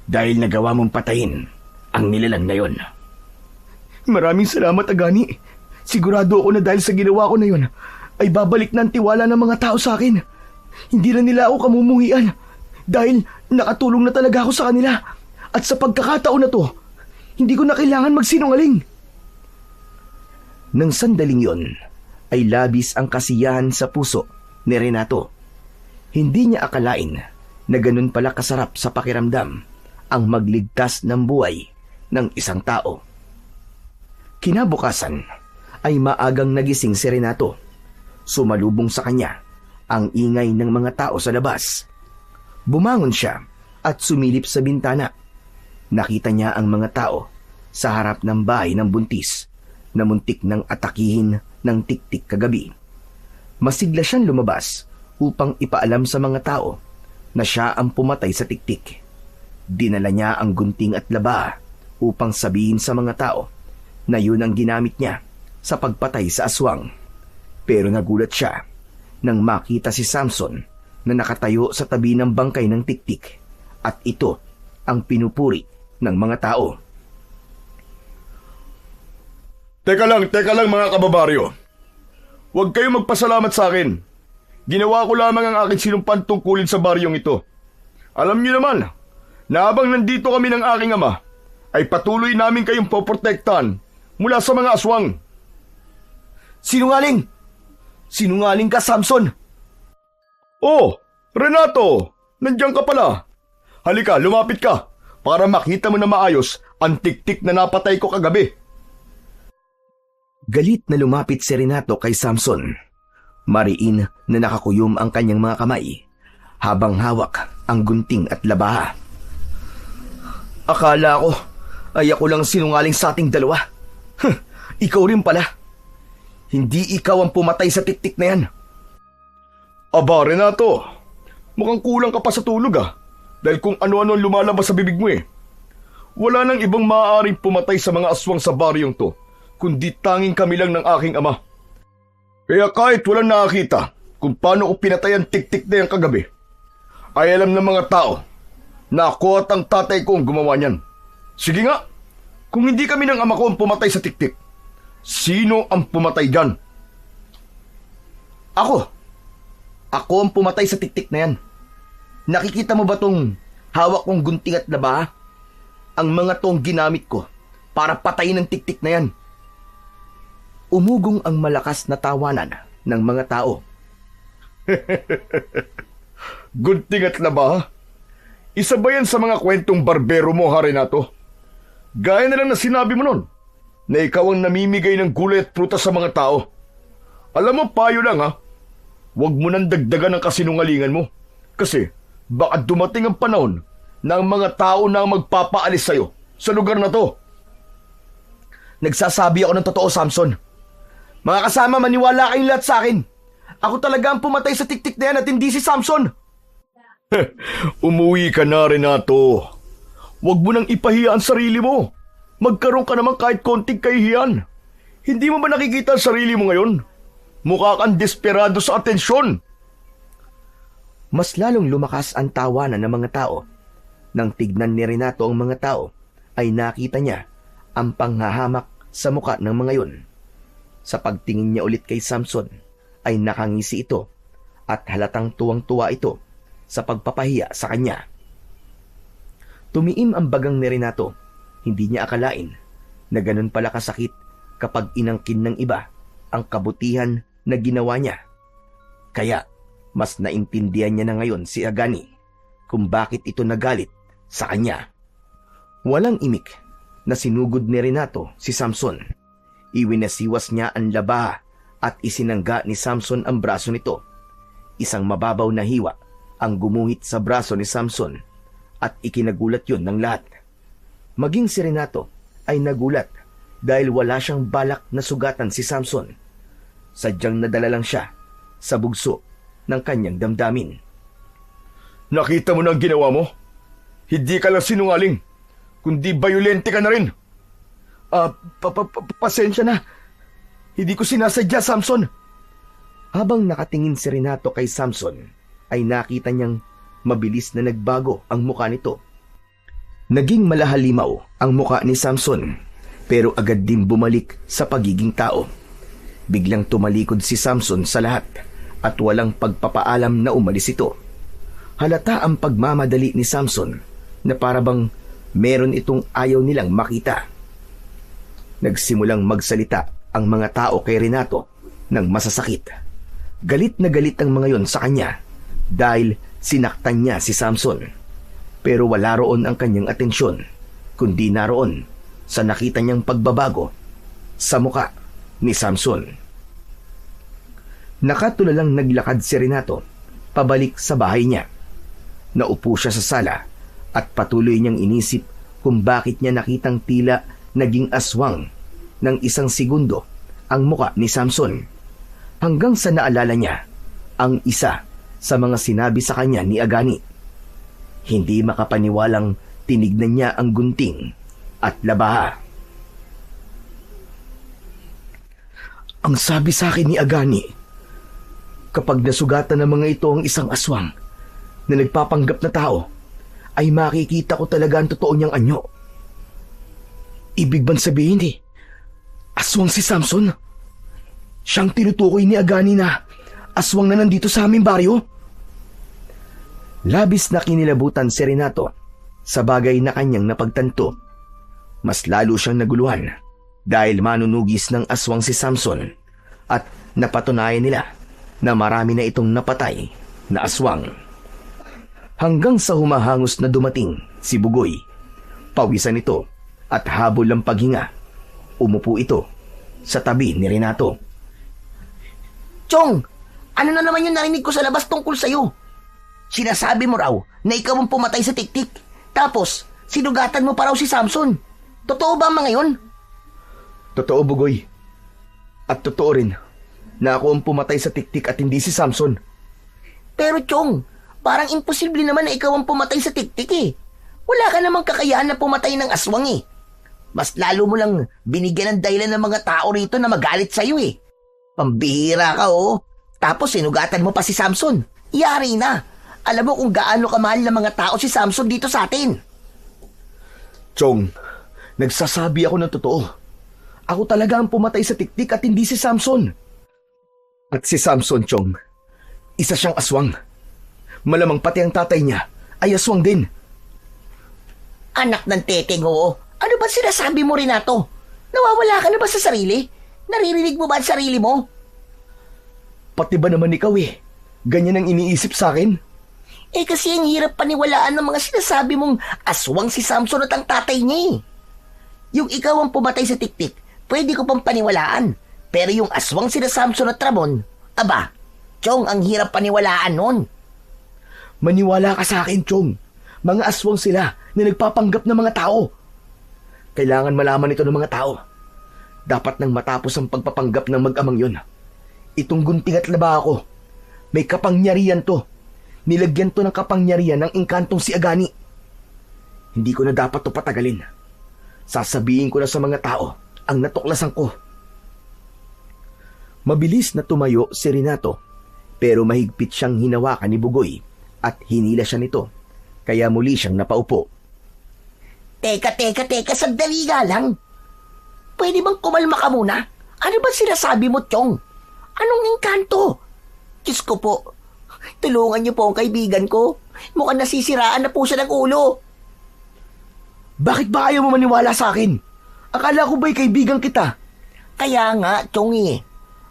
dahil nagawa mong patayin ang nilalang na yon. Maraming salamat, Agani. Sigurado ako na dahil sa ginawa ko na yon ay babalik na ang tiwala ng mga tao sa akin. Hindi na nila ako kamumuhian dahil nakatulong na talaga ako sa kanila. At sa pagkakataon na to, hindi ko na kailangan magsinungaling. Nang sandaling yon, ay labis ang kasiyahan sa puso ni Renato. Hindi niya akalain na ganun pala kasarap sa pakiramdam ang magligtas ng buhay ng isang tao. Kinabukasan ay maagang nagising si Renato. Sumalubong sa kanya ang ingay ng mga tao sa labas. Bumangon siya at sumilip sa bintana Nakita niya ang mga tao sa harap ng bahay ng buntis na muntik ng atakihin ng tiktik kagabi. Masigla siyang lumabas upang ipaalam sa mga tao na siya ang pumatay sa tiktik. Dinala niya ang gunting at laba upang sabihin sa mga tao na yun ang ginamit niya sa pagpatay sa aswang. Pero nagulat siya nang makita si Samson na nakatayo sa tabi ng bangkay ng tiktik at ito ang pinupuri ng mga tao. Teka lang mga kababaryo. Huwag kayong magpasalamat sa akin. Ginawa ko lamang ang aking sinumpan tungkulin sa baryong ito. Alam niyo naman, na habang nandito kami ng aking ama, ay patuloy namin kayong poprotektahan mula sa mga aswang. Sinungaling! Sinungaling ka, Samson! Oh, Renato! Nandiyan ka pala. Halika, lumapit ka para makita mo na maayos ang tiktik na napatay ko kagabi. Galit na lumapit si Renato kay Samson. Mariin na nakakuyom ang kanyang mga kamay habang hawak ang gunting at labaha. Akala ko ay ako lang sinungaling sa ating dalawa. Ikaw rin pala. Hindi ikaw ang pumatay sa tiktik na yan. Aba, Renato, mukhang kulang ka pa sa tulog dahil kung ano-ano ang lumalabas sa bibig mo eh. Wala nang ibang maaaring pumatay sa mga aswang sa baryong to, kundi tanging kami lang ng aking ama. Kaya kahit walang nakakita kung paano ko pinatay ang tiktik na yan kagabi, ay alam ng mga tao na ako at ang tatay ko ang gumawa niyan. Sige nga, kung hindi kami ng ama ko ang pumatay sa tiktik, sino ang pumatay dyan? Ako! Ako ang pumatay sa tiktik na yan. Nakikita mo ba tong hawak kong gunting at laba? Ang mga tong ginamit ko para patayin ang tiktik na yan. Umugong ang malakas na tawanan ng mga tao. Gunting at laba? Isa ba yan sa mga kwentong barbero mo, Renato? Gaya na lang na sinabi mo nun, na ikaw ang namimigay ng gulay at prutas sa mga tao. Alam mo, payo lang huwag mo nang dagdagan ang kasinungalingan mo. Kasi baka dumating ang panahon na ang mga tao na ang magpapaalis sa'yo sa lugar na to. Nagsasabi ako ng totoo, Samson. Mga kasama, maniwala kayong lahat sa akin. Ako talaga ang pumatay sa tiktik na yan at hindi si Samson. Umuwi ka na, Renato. Huwag mo nang ipahiya ang sarili mo. Magkaroon ka naman kahit konting kahihiyan. Hindi mo ba nakikita ang sarili mo ngayon? Mukha kang desperado sa atensyon. Mas lalong lumakas ang tawanan ng mga tao. Nang tignan ni Renato ang mga tao, ay nakita niya ang panghahamak sa muka ng mga yun. Sa pagtingin niya ulit kay Samson, ay nakangisi ito at halatang tuwang-tuwa ito sa pagpapahiya sa kanya. Tumiim ang bagang ni Renato. Hindi niya akalain na ganun pala kasakit kapag inangkin ng iba ang kabutihan na ginawa niya. Kaya mas naintindihan niya na ngayon si Agani kung bakit ito nagalit sa kanya. Walang imik na sinugod ni Renato si Samson. Iwinasiwas niya ang laba at isinangga ni Samson ang braso nito. Isang mababaw na hiwa ang gumuhit sa braso ni Samson at ikinagulat yun ng lahat. Maging si Renato ay nagulat dahil wala siyang balak na sugatan si Samson. Sadyang nadala lang siya sa bugso ng kanyang damdamin. Nakita mo na ang ginawa mo? Hindi ka lang sinungaling, kundi bayolente ka na rin. Pasensya na. Hindi ko sinasadya, Samson. Habang nakatingin si Renato kay Samson, ay nakita niyang mabilis na nagbago ang muka nito. Naging malahalimaw ang muka ni Samson, pero agad din bumalik sa pagiging tao. Biglang tumalikod si Samson sa lahat at walang pagpapaalam na umalis ito. Halata ang pagmamadali ni Samson na parabang meron itong ayaw nilang makita. Nagsimulang magsalita ang mga tao kay Renato ng masasakit. Galit na galit ang mga yon sa kanya dahil sinaktan niya si Samson. Pero wala roon ang kanyang atensyon, kundi naroon sa nakita niyang pagbabago sa muka ni Samson. Nakatulalang naglakad si Renato pabalik sa bahay niya. Naupo siya sa sala at patuloy niyang inisip kung bakit niya nakitang tila naging aswang ng isang segundo ang muka ni Samson, hanggang sa naalala niya ang isa sa mga sinabi sa kanya ni Agani. Hindi makapaniwalang tinignan niya ang gunting at labaha. Ang sabi sa akin ni Agani, kapag nasugatan ng mga ito ang isang aswang na nagpapanggap na tao, ay makikita ko talaga ang totoo niyang anyo. Ibig bang sabihin aswang si Samson? Siyang tinutukoy ni Agani na aswang na nandito sa aming baryo? Labis na kinilabutan si Renato sa bagay na kanyang napagtanto. Mas lalo siyang naguluhan dahil manunugis ng aswang si Samson at napatunayan nila na marami na itong napatay na aswang. Hanggang sa humahangos na dumating si Bugoy. Pawisan ito at habol ang paghinga. Umupo ito sa tabi ni Renato. Chong, ano na naman yung narinig ko sa labas tungkol sa'yo? Sinasabi mo raw na ikaw ang pumatay sa tiktik. Tapos, sinugatan mo pa raw si Samson. Totoo ba ang mga yun? Totoo, Bugoy. At totoo rin na ako ang pumatay sa tiktik at hindi si Samson. Pero Chong, parang imposible naman na ikaw ang pumatay sa tiktik eh. Wala ka namang kakayahan na pumatay ng aswang eh. Mas lalo mo lang binigyan ng dahilan ng mga tao rito na magalit sa'yo eh. Pambihira ka oh. Tapos sinugatan mo pa si Samson. Yari na. Alam mo kung gaano kamahal ng mga tao si Samson dito sa atin. Chong, nagsasabi ako ng totoo. Ako talaga ang pumatay sa tiktik at hindi si Samson. At si Samson, Chong, isa siyang aswang. Malamang pati ang tatay niya ay aswang din. Anak ng teteng oo. Ano ba sinasabi mo, Renato? Nawawala ka na ba sa sarili? Naririnig mo ba ang sarili mo? Pati ba naman ikaw ganyan ang iniisip sa akin? Kasi ang hirap paniwalaan ng mga sinasabi mong aswang si Samson at ang tatay niya Yung ikaw ang pumatay sa tiktik, pwede ko pang paniwalaan. Pero yung aswang sina Samson at Ramon, aba, Chong, ang hirap paniwalaan nun. Maniwala ka sa akin, Chong. Mga aswang sila na nagpapanggap ng mga tao. Kailangan malaman ito ng mga tao. Dapat nang matapos ang pagpapanggap ng mag-amang yun. Itong gunting at laba ako, may kapangyarihan to. Nilagyan to ng kapangyarihan ng engkantong si Agani. Hindi ko na dapat to patagalin. Sasabihin ko na sa mga tao ang natuklasan ko. Mabilis na tumayo si Renato, pero mahigpit siyang hinawakan ni Bugoy at hinila siya nito, kaya muli siyang napaupo. Teka, sandali nga lang. Pwede bang kumalma ka muna? Ano ba sinasabi mo, Chong? Anong engkanto? Diyos ko po, tulungan niyo po ang kaibigan ko. Mukhang nasisiraan na po siya ng ulo. Bakit ba ayaw mo maniwala sa akin? Akala ko ba'y kaibigan kita? Kaya nga, Chong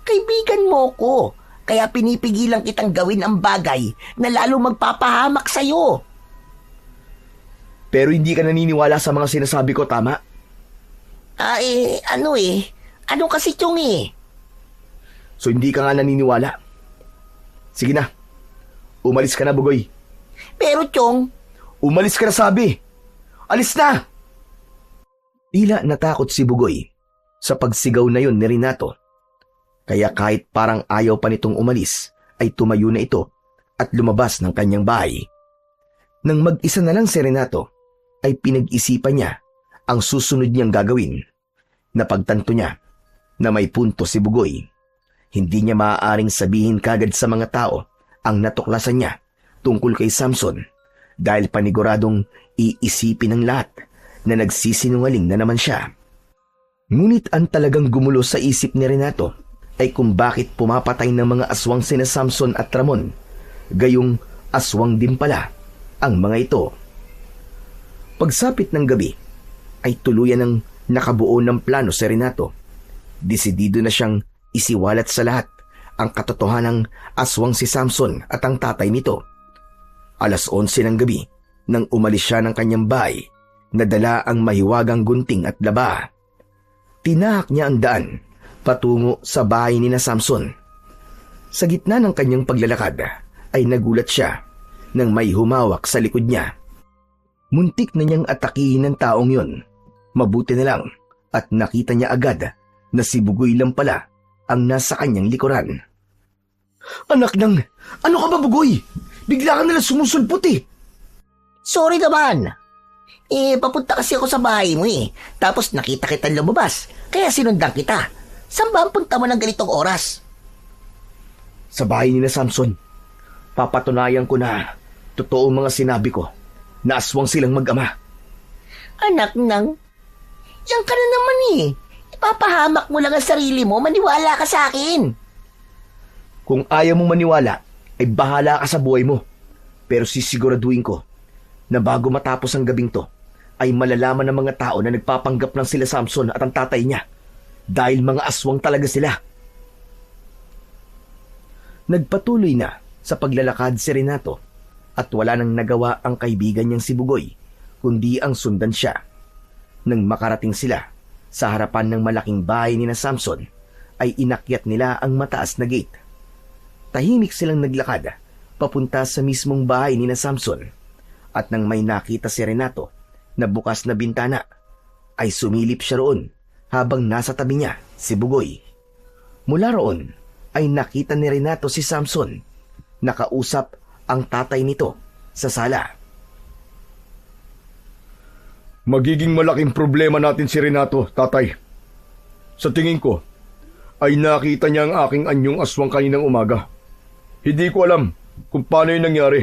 kaibigan mo ko. Kaya pinipigilan kitang gawin ang bagay na lalo magpapahamak sa'yo. Pero hindi ka naniniwala sa mga sinasabi ko, tama? Ano kasi, Chong So hindi ka nga naniniwala? Sige na. Umalis ka na, Bugoy. Pero, Chong, umalis ka na sabi. Alis na! Tila natakot si Bugoy sa pagsigaw na yun ni Renato. Kaya kahit parang ayaw pa nitong umalis, ay tumayo na ito at lumabas ng kanyang bahay. Nang mag-isa na lang si Renato, ay pinag-isipan niya ang susunod niyang gagawin. Napagtanto niya na may punto si Bugoy. Hindi niya maaaring sabihin kagad sa mga tao ang natuklasan niya tungkol kay Samson dahil paniguradong iisipin ng lahat na nagsisinungaling na naman siya. Ngunit ang talagang gumulo sa isip ni Renato ay kung bakit pumapatay ng mga aswang sina Samson at Ramon, gayong aswang din pala ang mga ito. Pagsapit ng gabi ay tuluyan ng nakabuo ng plano si Renato. Desidido na siyang isiwalat sa lahat ang katotohanang aswang si Samson at ang tatay nito. 11:00 ng gabi nang umalis siya ng kanyang bahay na dala ang mahiwagang gunting at laba. Tinahak niya ang daan patungo sa bahay ni na Samson. Sa gitna ng kanyang paglalakad ay nagulat siya nang may humawak sa likod niya. Muntik na niyang atakihin ng taong yon. Mabuti na lang at nakita niya agad na si Bugoy lang pala ang nasa kanyang likuran. Anak ng... Ano ka ba, Bugoy? Bigla ka nalang sumusulpot eh. Sorry naman. Papunta kasi ako sa bahay mo eh. Tapos nakita kitang lumabas. Kaya sinundan kita. Saan ba ang punta mo ng ganitong oras? Sa bahay ni na Samson, papatunayan ko na totoo ang mga sinabi ko na aswang silang mag-ama. Anak nang, yan ka na naman eh. Ipapahamak mo lang ang sarili mo, maniwala ka sa akin. Kung ayaw mo maniwala, ay bahala ka sa buhay mo. Pero sisiguraduhin ko na bago matapos ang gabing to, ay malalaman ng mga tao na nagpapanggap lang sila Samson at ang tatay niya dahil mga aswang talaga sila. Nagpatuloy na sa paglalakad si Renato at wala nang nagawa ang kaibigan niyang si Bugoy kundi ang sundan siya. Nang makarating sila sa harapan ng malaking bahay ni na Samson ay inakyat nila ang mataas na gate. Tahimik silang naglakad papunta sa mismong bahay ni na Samson at nang may nakita si Renato na bukas na bintana ay sumilip siya roon habang nasa tabi niya si Bugoy. Mula roon ay nakita ni Renato si Samson. Nakausap ang tatay nito sa sala. Magiging malaking problema natin si Renato, tatay. Sa tingin ko, ay nakita niya ang aking anyong aswang kaninang umaga. Hindi ko alam kung paano yun nangyari.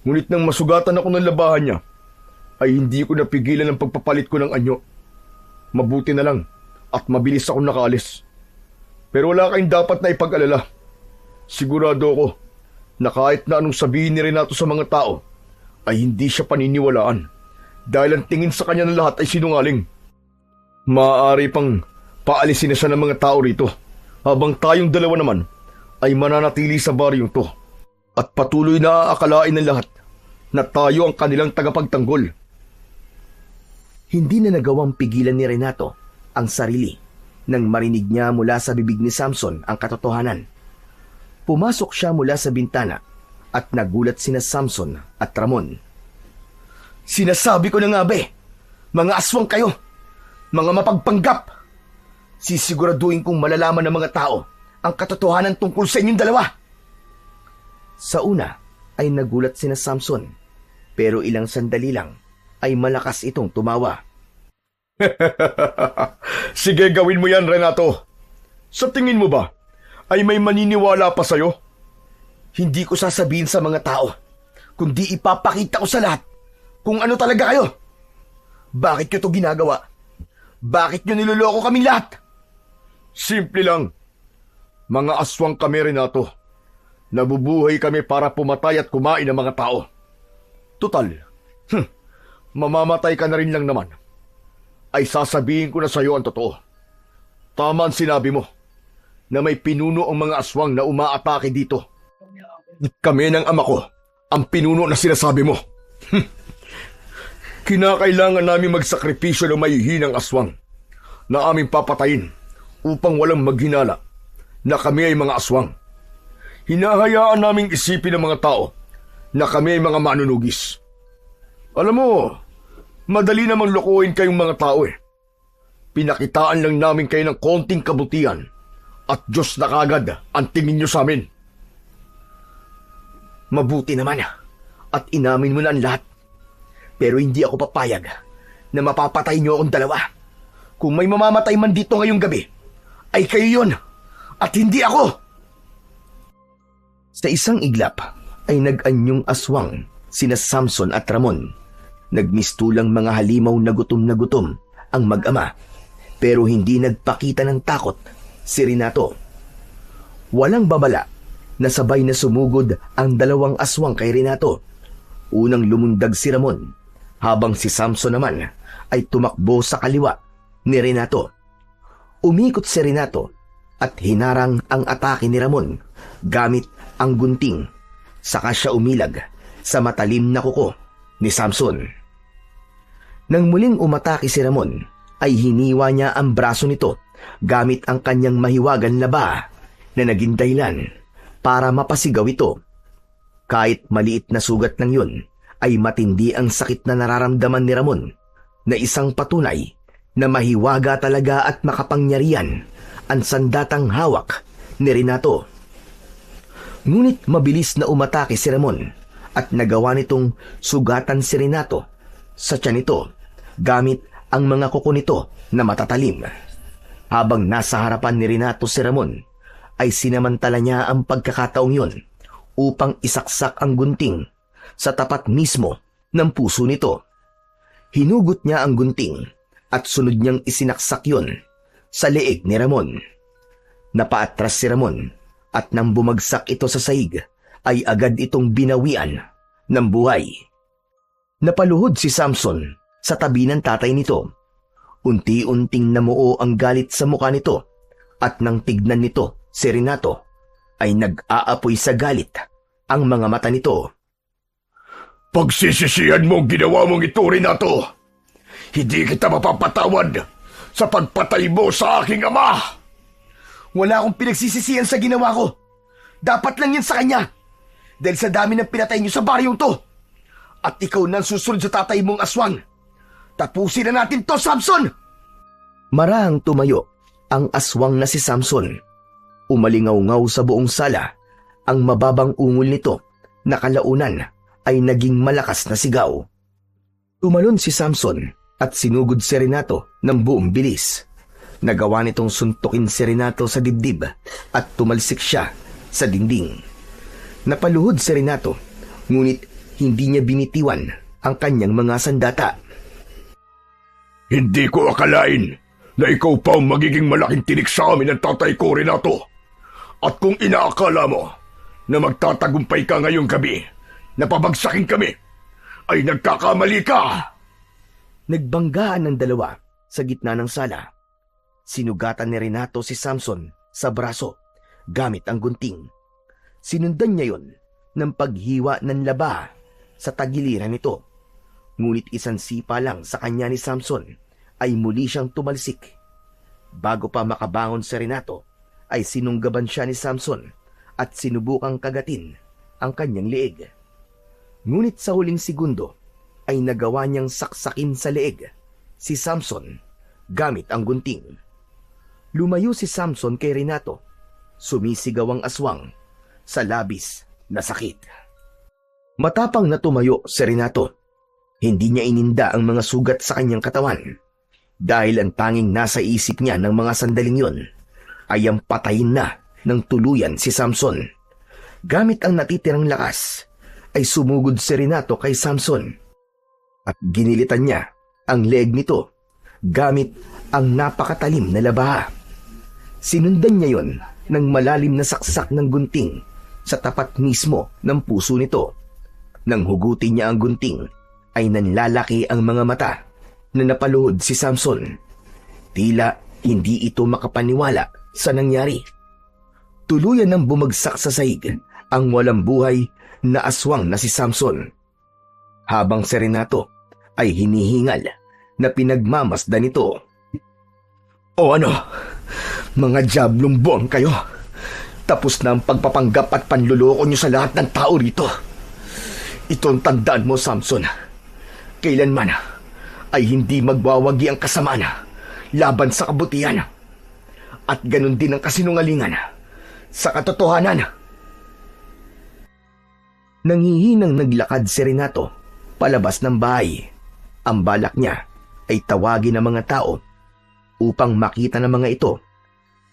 Ngunit nang masugatan ako ng labahan niya, ay hindi ko napigilan ang pagpapalit ko ng anyo. Mabuti na lang at mabilis akong nakaalis. Pero wala kayong dapat na ipag-alala. Sigurado ako na kahit na anong sabihin ni Renato sa mga tao, ay hindi siya paniniwalaan dahil ang tingin sa kanya ng lahat ay sinungaling. Maaari pang paalisin na siya ng mga tao rito habang tayong dalawa naman ay mananatili sa baryong to at patuloy na aakalain ng lahat na tayo ang kanilang tagapagtanggol. Hindi na nagawang pigilan ni Renato ang sarili nang marinig niya mula sa bibig ni Samson ang katotohanan. Pumasok siya mula sa bintana at nagulat sina Samson at Ramon. Sinasabi ko na nga be, mga aswang kayo, mga mapagpanggap. Sisiguraduhin kong malalaman ng mga tao ang katotohanan tungkol sa inyong dalawa. Sa una ay nagulat sina Samson, pero ilang sandali lang ay malakas itong tumawa. Sige, gawin mo yan, Renato. Sa tingin mo ba, ay may maniniwala pa sa'yo? Hindi ko sasabihin sa mga tao, kundi ipapakita ko sa lahat kung ano talaga kayo. Bakit nyo to ginagawa? Bakit nyo niloloko kaming lahat? Simple lang. Mga aswang kami, Renato. Nabubuhay kami para pumatay at kumain ng mga tao. Tutal, mamamatay ka na rin lang naman. Ay sasabihin ko na sa iyo ang totoo. Tama ang sinabi mo na may pinuno ang mga aswang na umaatake dito. Kami ng ama ko ang pinuno na sinasabi mo. Kinakailangan namin magsakripisyo ng mahihinang aswang na aming papatayin upang walang maghinala na kami ay mga aswang. Hinahayaan naming isipin ng mga tao na kami ay mga manunugis. Alam mo, madali namang lokohin kayong mga tao eh. Pinakitaan lang namin kayo ng konting kabutihan at Diyos na kagad ang tingin nyo sa amin. Mabuti naman at inamin mo na ang lahat. Pero hindi ako papayag na mapapatay nyo akong dalawa. Kung may mamamatay man dito ngayong gabi, ay kayo yun at hindi ako. Sa isang iglap ay nag-anyong aswang sina Samson at Ramon. Nagmistulang mga halimaw na gutom ang mag-ama, pero hindi nagpakita ng takot si Renato. Walang babala na sabay na sumugod ang dalawang aswang kay Renato. Unang lumundag si Ramon, habang si Samson naman ay tumakbo sa kaliwa ni Renato. Umikot si Renato at hinarang ang atake ni Ramon gamit ang gunting. Saka siya umilag sa matalim na kuko ni Samson. Nang muling umatake si Ramon, ay hiniwa niya ang braso nito gamit ang kanyang mahiwagan na ba na naging dahilan para mapasigaw ito. Kahit maliit na sugat lang yun, ay matindi ang sakit na nararamdaman ni Ramon na isang patunay na mahiwaga talaga at makapangyarihan ang sandatang hawak ni Renato. Ngunit mabilis na umatake si Ramon at nagawa nitong sugatan si Renato sa tiyan nito gamit ang mga kuko nito na matatalim. Habang nasa harapan ni Renato si Ramon, ay sinamantala niya ang pagkakataong yon upang isaksak ang gunting sa tapat mismo ng puso nito. Hinugot niya ang gunting at sunod niyang isinaksak yon sa leeg ni Ramon. Napaatras si Ramon at nang bumagsak ito sa sahig ay agad itong binawian ng buhay. Napaluhod si Samson sa tabi ng tatay nito. Unti-unting namuo ang galit sa mukha nito at nang tignan nito si Renato ay nag-aapoy sa galit ang mga mata nito. Pagsisisihan mo ang ginawa mong ito, Renato. Hindi kita mapapatawad sa pagpatay mo sa aking ama. Wala akong pinagsisisihan sa ginawa ko. Dapat lang yan sa kanya. Dahil sa dami ng pinatay niyo sa baryong to. At ikaw nang susunod sa tatay mong aswang. Tapusin na natin to, Samson! Marahang tumayo ang aswang na si Samson. Umalingaw-ngaw sa buong sala ang mababang ungol nito na kalaunan ay naging malakas na sigaw. Tumalon si Samson at sinugod si Renato ng buong bilis. Nagawa nitong suntukin si Renato sa dibdib at tumalsik siya sa dingding. Napaluhod si Renato, ngunit hindi niya binitiwan ang kanyang mga sandata. Hindi ko akalain na ikaw pa ang magiging malaking tinik sa amin ng tatay ko, Renato. At kung inaakala mo na magtatagumpay ka ngayong gabi na pabagsakin kami, ay nagkakamali ka. Nagbanggaan ng dalawa sa gitna ng sala. Sinugatan ni Renato si Samson sa braso gamit ang gunting. Sinundan niya yon ng paghiwa ng laba sa tagiliran nito. Ngunit isang sipa lang sa kanya ni Samson ay muli siyang tumalsik. Bago pa makabangon si Renato, ay sinunggaban siya ni Samson at sinubukang kagatin ang kanyang leeg. Ngunit sa huling segundo ay nagawa niyang saksakin sa leeg si Samson gamit ang gunting. Lumayo si Samson kay Renato. Sumisigaw ang aswang sa labis na sakit. Matapang na tumayo si Renato. Hindi niya ininda ang mga sugat sa kanyang katawan dahil ang tanging nasa isip niya ng mga sandaling yon ay ang patayin na ng tuluyan si Samson. Gamit ang natitirang lakas ay sumugod si Renato kay Samson at ginilitan niya ang leeg nito gamit ang napakatalim na labaha. Sinundan niya yon ng malalim na saksak ng gunting sa tapat mismo ng puso nito. Nang hugutin niya ang gunting, ay nanlalaki ang mga mata na napaluhod si Samson. Tila hindi ito makapaniwala sa nangyari. Tuluyan nang bumagsak sa sahig ang walang buhay na aswang na si Samson. Habang si Renato ay hinihingal na pinagmamasdan nito. O ano, mga diablong buwang kayo. Tapos na ang pagpapanggap at panluloko niyo sa lahat ng tao rito. Ito ang tandaan mo, Samson. Kailanman ay hindi magwawagi ang kasamaan laban sa kabutihan. At ganun din ang kasinungalingan sa katotohanan. Nanghihinang naglakad si Renato palabas ng bahay. Ang balak niya ay tawagin ang mga tao upang makita ng mga ito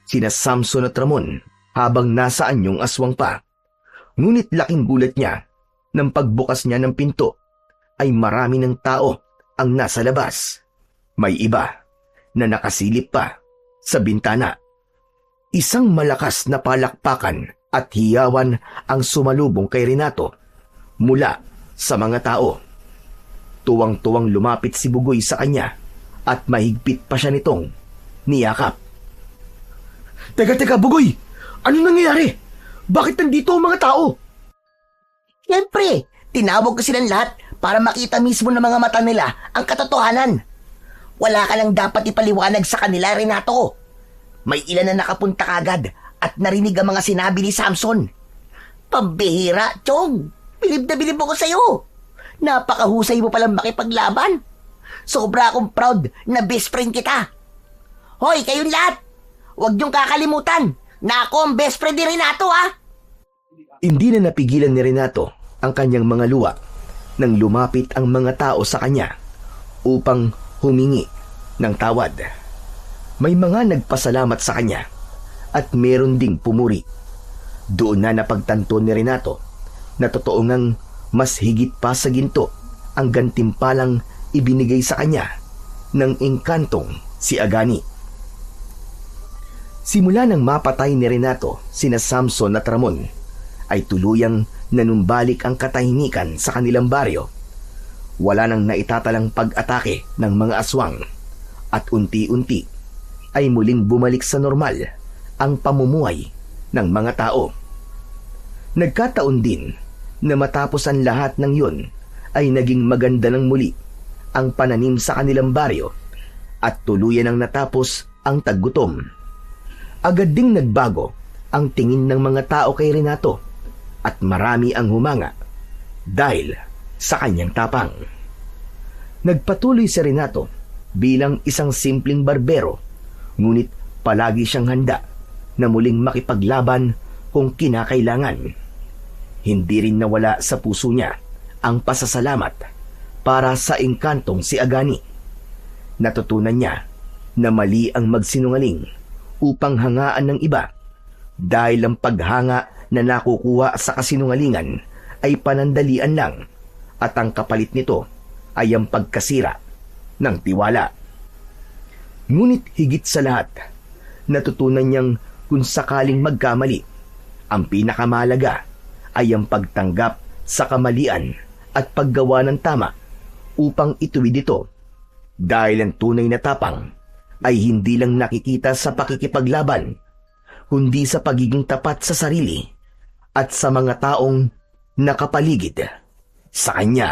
sina Samson at Ramon habang nasaan yung aswang pa. Ngunit laking gulat niya nang pagbukas niya ng pinto ay marami ng tao ang nasa labas. May iba na nakasilip pa sa bintana. Isang malakas na palakpakan at hiyawan ang sumalubong kay Renato mula sa mga tao. Tuwang-tuwang lumapit si Bugoy sa kanya at mahigpit pa siya nitong niyakap. Teka, Bugoy! Ano nangyayari? Bakit nandito ang mga tao? Siyempre, tinawag ko silang lahat para makita mismo ng mga mata nila ang katotohanan. Wala ka lang dapat ipaliwanag sa kanila, Renato. May ilan na nakapunta kagad at narinig ang mga sinabi ni Samson. Pambihira, Chong. Bilib na bilib ako sa'yo. Napakahusay mo palang makipaglaban. Sobra akong proud na best friend kita. Hoy, kayong lahat! Huwag niyong kakalimutan na ako ang best friend ni Renato, ha? Hindi na napigilan ni Renato ang kanyang mga luha nang lumapit ang mga tao sa kanya upang humingi ng tawad. May mga nagpasalamat sa kanya at meron ding pumuri. Doon na napagtanto ni Renato na totoo ngang mas higit pa sa ginto ang gantimpalang ibinigay sa kanya ng engkantong si Agani. Simula nang mapatay ni Renato sina Samson at Ramon, ay tuluyang nanumbalik ang katahimikan sa kanilang baryo. Wala nang naitatalang pag-atake ng mga aswang at unti-unti ay muling bumalik sa normal ang pamumuhay ng mga tao. Nagkataon din na matapos ang lahat ng yun ay naging maganda ng muli ang pananim sa kanilang baryo at tuluyan ang natapos ang taggutom. Agad ding nagbago ang tingin ng mga tao kay Renato at marami ang humanga dahil sa kanyang tapang. Nagpatuloy si Renato bilang isang simpleng barbero, ngunit palagi siyang handa na muling makipaglaban kung kinakailangan. Hindi rin nawala sa puso niya ang pasasalamat para sa engkantong si Agani. Natutunan niya na mali ang magsinungaling upang hangaan ng iba dahil ang paghanga na nakukuha sa kasinungalingan ay panandalian lang at ang kapalit nito ay ang pagkasira ng tiwala. Ngunit higit sa lahat, natutunan niyang kung sakaling magkamali, ang pinakamahalaga ay ang pagtanggap sa kamalian at paggawa ng tama upang ituwid ito, dahil ang tunay na tapang ay hindi lang nakikita sa pakikipaglaban, kundi sa pagiging tapat sa sarili at sa mga taong nakapaligid sa kanya.